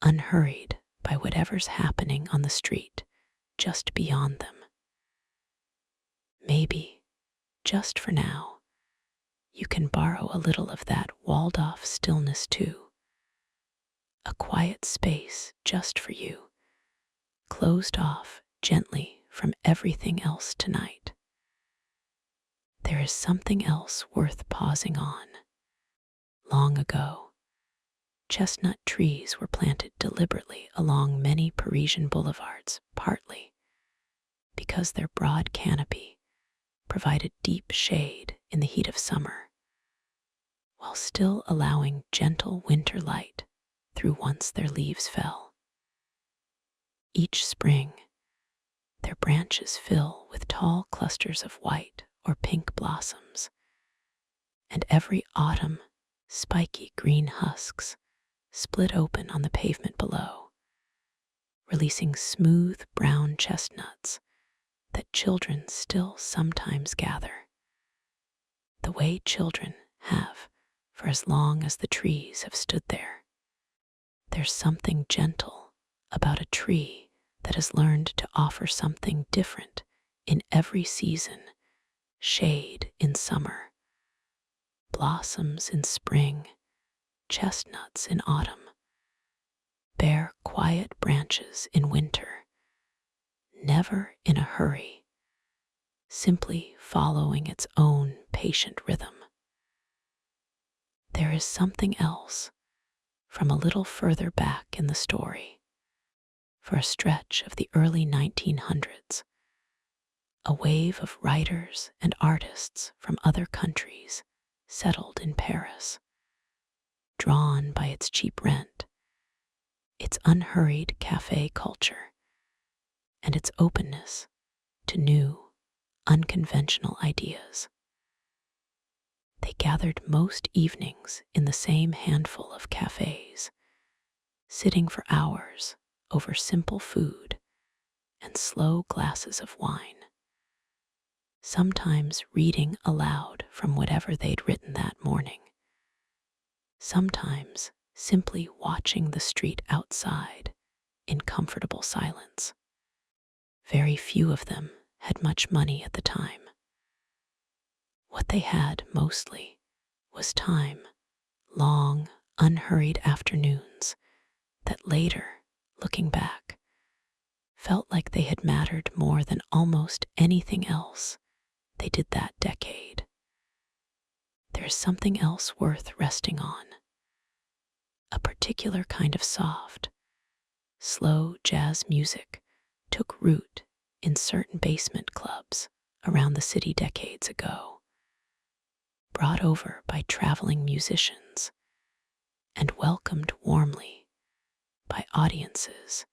unhurried by whatever's happening on the street just beyond them. Maybe, just for now, you can borrow a little of that walled-off stillness too. A quiet space just for you, closed off gently from everything else tonight. There is something else worth pausing on. Long ago, chestnut trees were planted deliberately along many Parisian boulevards, partly because their broad canopy provided deep shade in the heat of summer, while still allowing gentle winter light through once their leaves fell. Each spring, their branches fill with tall clusters of white or pink blossoms, and every autumn, spiky green husks split open on the pavement below, releasing smooth brown chestnuts that children still sometimes gather, the way children have for as long as the trees have stood there. There's something gentle about a tree that has learned to offer something different in every season: shade in summer, blossoms in spring, chestnuts in autumn, bare quiet branches in winter, never in a hurry, simply following its own patient rhythm. There is something else, from a little further back in the story. For a stretch of the early 1900s, a wave of writers and artists from other countries settled in Paris, drawn by its cheap rent, its unhurried cafe culture, and its openness to new, unconventional ideas. They gathered most evenings in the same handful of cafes, sitting for hours over simple food and slow glasses of wine, sometimes reading aloud from whatever they'd written that morning, sometimes simply watching the street outside in comfortable silence. Very few of them had much money at the time. What they had mostly was time, long, unhurried afternoons that later, looking back, felt like they had mattered more than almost anything else they did that decade. There's something else worth resting on. A particular kind of soft, slow jazz music took root in certain basement clubs around the city decades ago, brought over by traveling musicians and welcomed warmly by audiences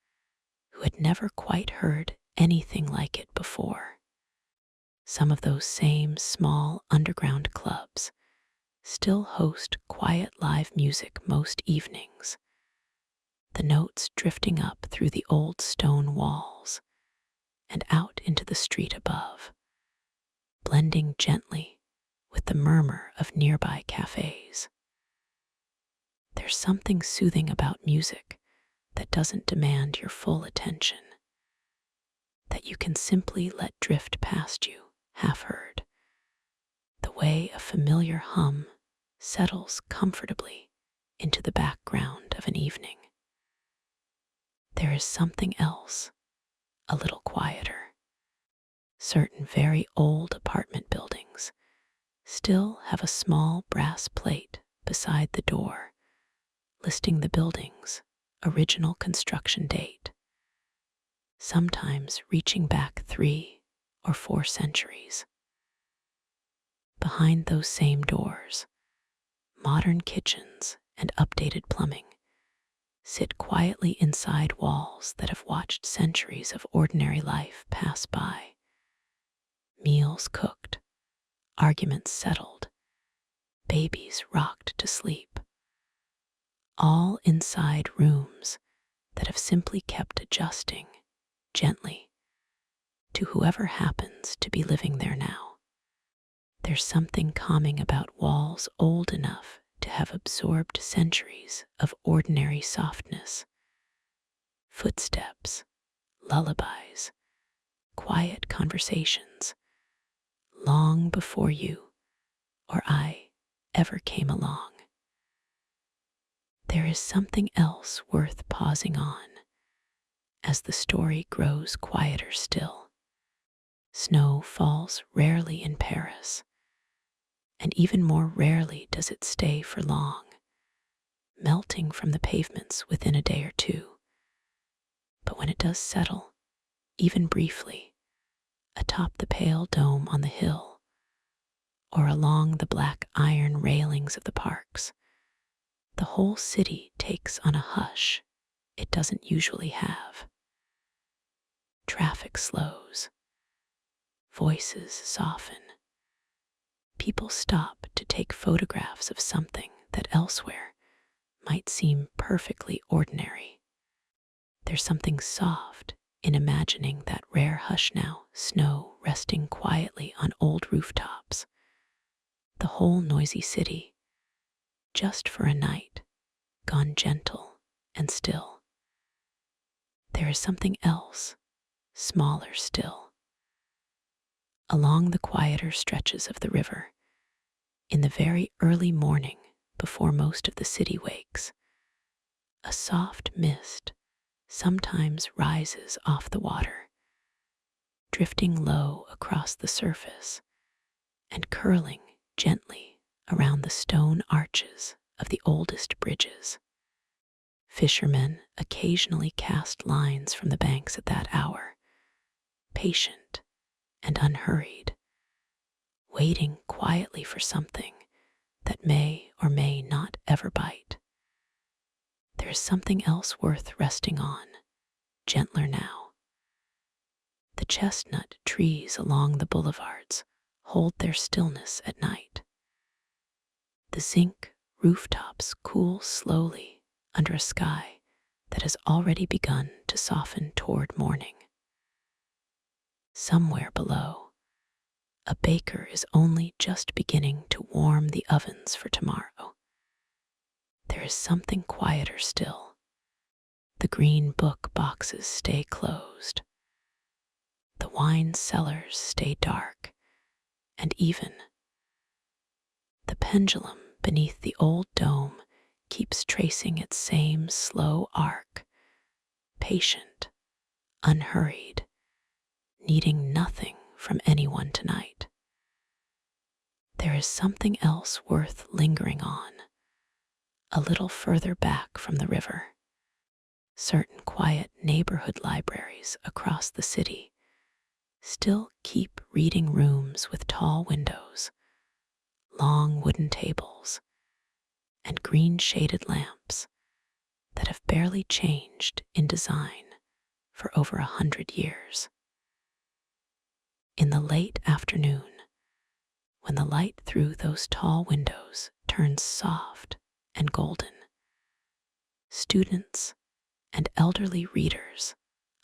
who had never quite heard anything like it before. Some of those same small underground clubs still host quiet live music most evenings, the notes drifting up through the old stone walls and out into the street above, blending gently with the murmur of nearby cafes. There's something soothing about music that doesn't demand your full attention, that you can simply let drift past you, half heard, the way a familiar hum settles comfortably into the background of an evening. There is something else, a little quieter. Certain very old apartment buildings still have a small brass plate beside the door listing the building's original construction date, sometimes reaching back 3 or 4 centuries. Behind those same doors, modern kitchens and updated plumbing sit quietly inside walls that have watched centuries of ordinary life pass by. Meals cooked, arguments settled, babies rocked to sleep, all inside rooms that have simply kept adjusting gently to whoever happens to be living there now. There's something calming about walls old enough to have absorbed centuries of ordinary softness, footsteps, lullabies, quiet conversations, long before you or I ever came along. There is something else worth pausing on as the story grows quieter still. Snow falls rarely in Paris, and even more rarely does it stay for long, melting from the pavements within a day or two. But when it does settle, even briefly, atop the pale dome on the hill, or along the black iron railings of the parks, the whole city takes on a hush it doesn't usually have. Traffic slows, voices soften, people stop to take photographs of something that elsewhere might seem perfectly ordinary. There's something soft in imagining that rare hush now, snow resting quietly on old rooftops, the whole noisy city, just for a night, gone gentle and still. There is something else, smaller still. Along the quieter stretches of the river, in the very early morning before most of the city wakes, a soft mist sometimes rises off the water, drifting low across the surface and curling gently around the stone arches of the oldest bridges. Fishermen occasionally cast lines from the banks at that hour, patient and unhurried, waiting quietly for something that may or may not ever bite. There is something else worth resting on, gentler now. The chestnut trees along the boulevards hold their stillness at night. The zinc rooftops cool slowly under a sky that has already begun to soften toward morning. Somewhere below, a baker is only just beginning to warm the ovens for tomorrow. There is something quieter still. The green book boxes stay closed. The wine cellars stay dark, and even the pendulum beneath the old dome keeps tracing its same slow arc, patient, unhurried, needing nothing from anyone tonight. There is something else worth lingering on, a little further back from the river. Certain quiet neighborhood libraries across the city still keep reading rooms with tall windows, long wooden tables, and green-shaded lamps that have barely changed in design for over 100 years. In the late afternoon, when the light through those tall windows turns soft and golden, students and elderly readers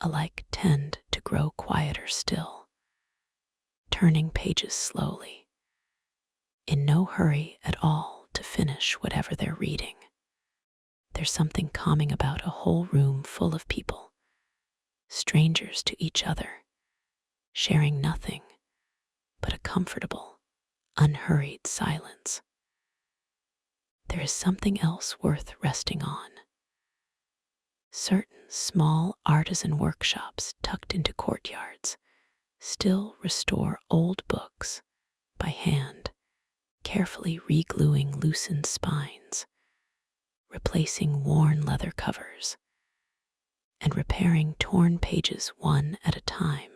alike tend to grow quieter still, turning pages slowly, in no hurry at all to finish whatever they're reading. There's something calming about a whole room full of people, strangers to each other, sharing nothing but a comfortable, unhurried silence. There is something else worth resting on. Certain small artisan workshops tucked into courtyards still restore old books by hand, carefully re-gluing loosened spines, replacing worn leather covers, and repairing torn pages one at a time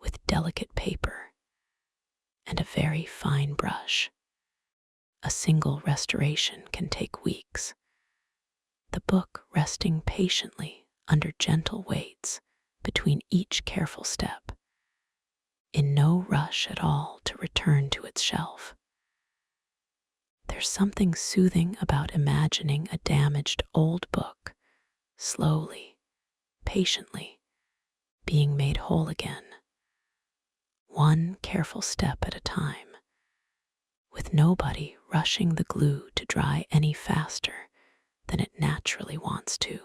with delicate paper and a very fine brush. A single restoration can take weeks, the book resting patiently under gentle weights between each careful step, in no rush at all to return to its shelf. There's something soothing about imagining a damaged old book slowly, patiently, being made whole again, one careful step at a time, with nobody rushing the glue to dry any faster than it naturally wants to.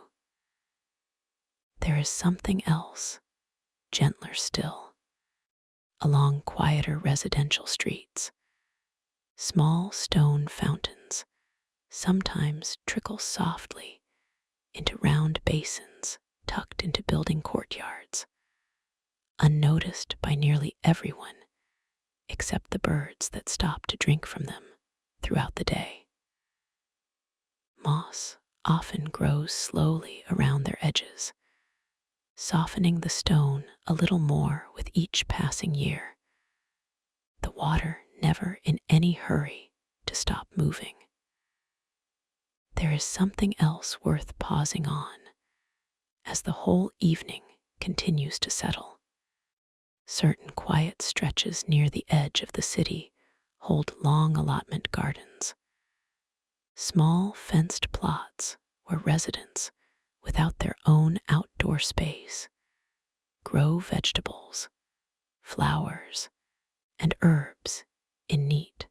There is something else, gentler still. Along quieter residential streets, small stone fountains sometimes trickle softly into round basins tucked into building courtyards, unnoticed by nearly everyone except the birds that stop to drink from them throughout the day. Moss often grows slowly around their edges, softening the stone a little more with each passing year, the water never in any hurry to stop moving. There is something else worth pausing on as the whole evening continues to settle. Certain quiet stretches near the edge of the city hold long allotment gardens, small fenced plots where residents, without their own outdoor space, grow vegetables, flowers, and herbs in neat,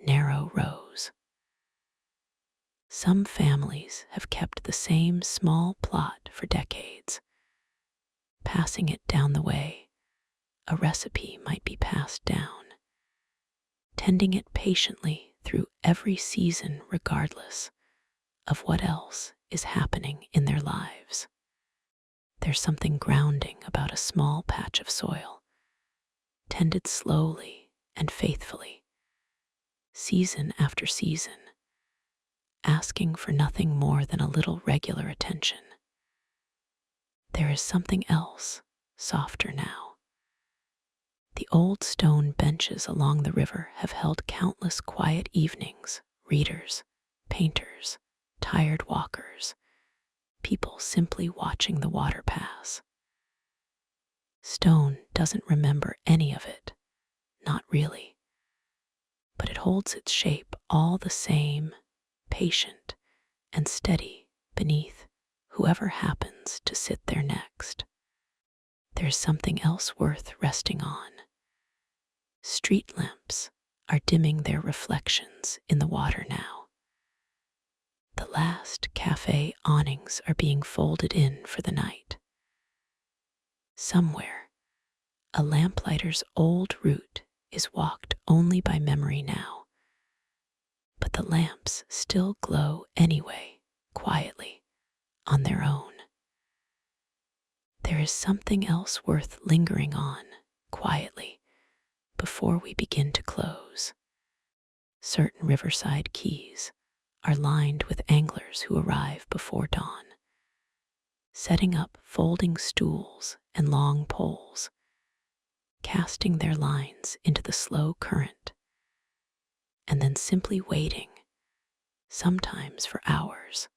narrow rows. Some families have kept the same small plot for decades, passing it down the way a recipe might be passed down, tending it patiently through every season regardless of what else is happening in their lives. There's something grounding about a small patch of soil, tended slowly and faithfully, season after season, asking for nothing more than a little regular attention. There is something else, softer now. The old stone benches along the river have held countless quiet evenings, readers, painters, tired walkers, people simply watching the water pass. Stone doesn't remember any of it, not really, but it holds its shape all the same, patient and steady beneath whoever happens to sit there next. There's something else worth resting on. Street lamps are dimming their reflections in the water now. The last cafe awnings are being folded in for the night. Somewhere, a lamplighter's old route is walked only by memory now, but the lamps still glow anyway, quietly, on their own. There is something else worth lingering on, quietly, before we begin to close. Certain riverside quays are lined with anglers who arrive before dawn, setting up folding stools and long poles, casting their lines into the slow current, and then simply waiting, sometimes for hours,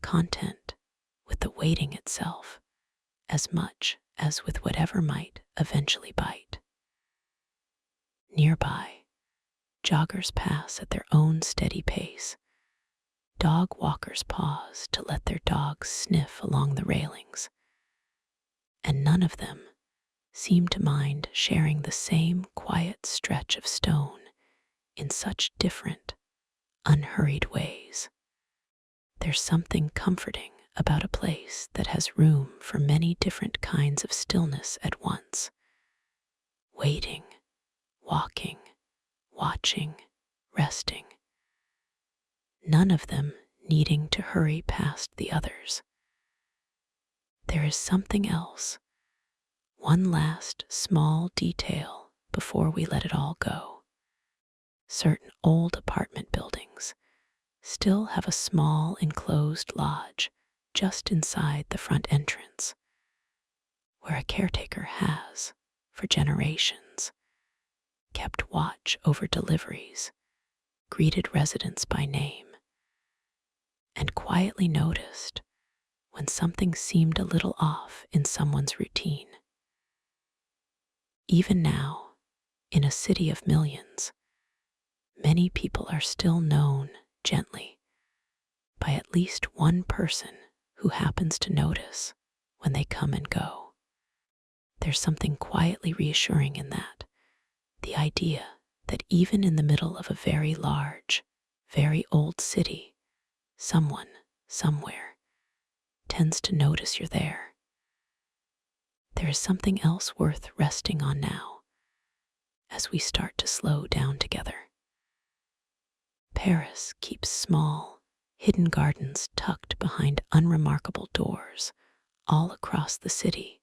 content with the waiting itself as much as with whatever might eventually bite. Nearby, joggers pass at their own steady pace. Dog walkers pause to let their dogs sniff along the railings, and none of them seem to mind sharing the same quiet stretch of stone in such different, unhurried ways. There's something comforting about a place that has room for many different kinds of stillness at once. Waiting, walking, watching, resting. None of them needing to hurry past the others. There is something else, one last small detail before we let it all go. Certain old apartment buildings still have a small enclosed lodge just inside the front entrance, where a caretaker has, for generations, kept watch over deliveries, greeted residents by name, and quietly noticed when something seemed a little off in someone's routine. Even now, in a city of millions, many people are still known gently by at least one person who happens to notice when they come and go. There's something quietly reassuring in that, the idea that even in the middle of a very large, very old city, someone, somewhere, tends to notice you're there. There is something else worth resting on now, as we start to slow down together. Paris keeps small, hidden gardens tucked behind unremarkable doors all across the city,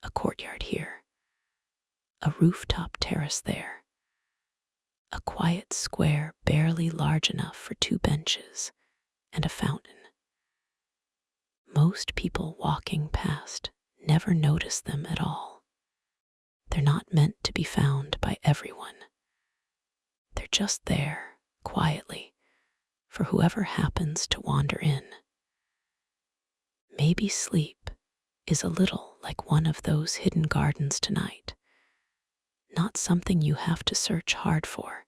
a courtyard here, a rooftop terrace there, a quiet square barely large enough for 2 benches, and a fountain. Most people walking past never notice them at all. They're not meant to be found by everyone. They're just there, quietly, for whoever happens to wander in. Maybe sleep is a little like one of those hidden gardens tonight. Not something you have to search hard for,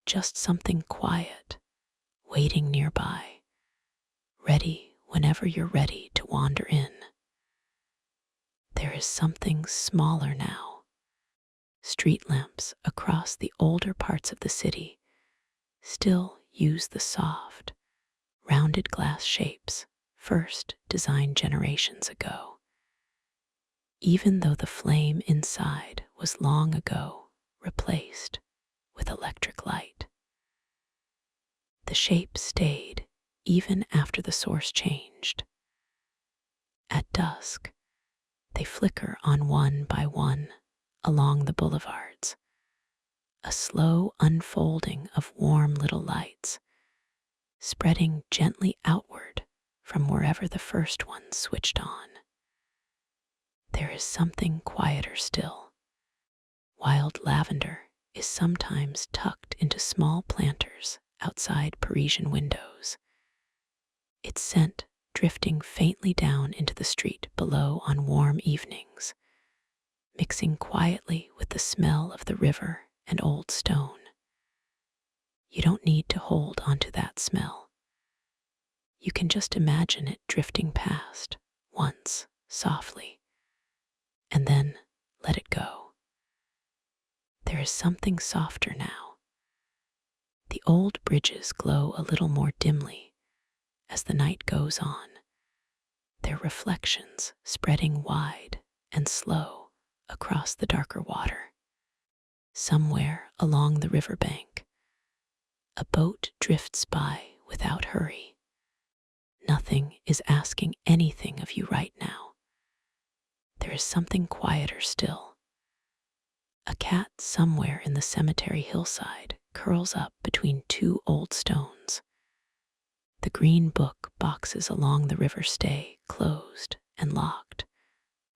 just something quiet, waiting nearby, ready whenever you're ready to wander in. There is something smaller now. Street lamps across the older parts of the city still use the soft, rounded glass shapes first designed generations ago, even though the flame inside was long ago replaced with electric light. The shape stayed even after the source changed. At dusk, they flicker on one by one along the boulevards, a slow unfolding of warm little lights, spreading gently outward from wherever the first one switched on. There is something quieter still. Wild lavender is sometimes tucked into small planters outside Parisian windows, its scent drifting faintly down into the street below on warm evenings, mixing quietly with the smell of the river and old stone. You don't need to hold onto that smell. You can just imagine it drifting past once, softly, and then let it go. There is something softer now. The old bridges glow a little more dimly as the night goes on, their reflections spreading wide and slow across the darker water. Somewhere along the riverbank, a boat drifts by without hurry. Nothing is asking anything of you right now. There is something quieter still. A cat somewhere in the cemetery hillside curls up between two old stones. The green book boxes along the river stay closed and locked,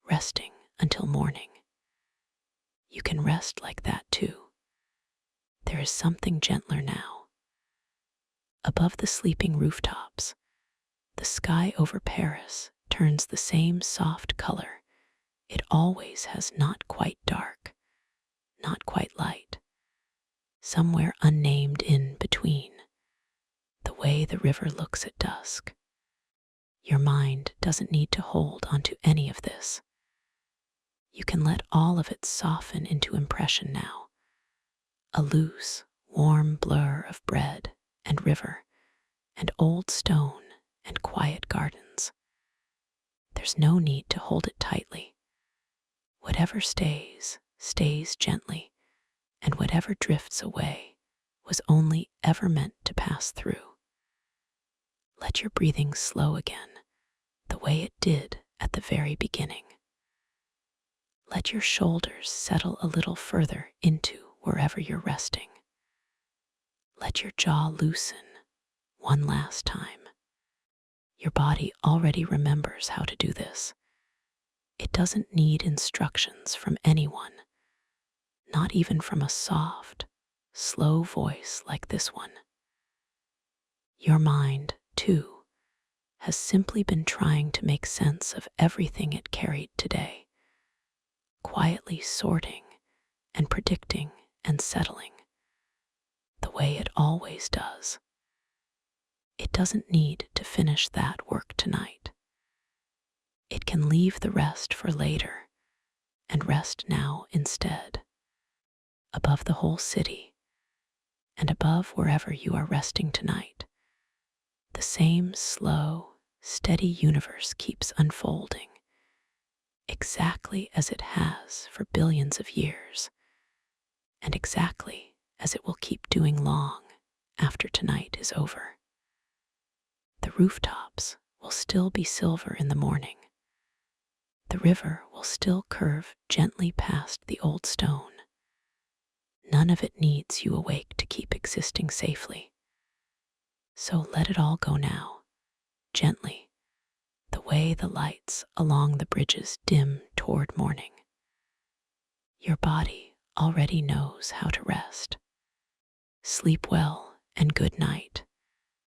resting until morning. You can rest like that too. There is something gentler now. Above the sleeping rooftops, the sky over Paris turns the same soft color it always has, not quite dark, not quite light, somewhere unnamed in between, the way the river looks at dusk. Your mind doesn't need to hold onto any of this. You can let all of it soften into impression now, a loose, warm blur of bread and river and old stone and quiet gardens. There's no need to hold it tightly. Whatever stays, stays gently, and whatever drifts away was only ever meant to pass through. Let your breathing slow again, the way it did at the very beginning. Let your shoulders settle a little further into wherever you're resting. Let your jaw loosen one last time. Your body already remembers how to do this. It doesn't need instructions from anyone, not even from a soft, slow voice like this one. Your mind, too, has simply been trying to make sense of everything it carried today, quietly sorting and predicting and settling, the way it always does. It doesn't need to finish that work tonight. It can leave the rest for later and rest now instead. Above the whole city and above wherever you are resting tonight, the same slow, steady universe keeps unfolding, exactly as it has for billions of years, and exactly as it will keep doing long after tonight is over. The rooftops will still be silver in the morning. The river will still curve gently past the old stone. None of it needs you awake to keep existing safely. So let it all go now, gently, the way the lights along the bridges dim toward morning. Your body already knows how to rest. Sleep well and good night.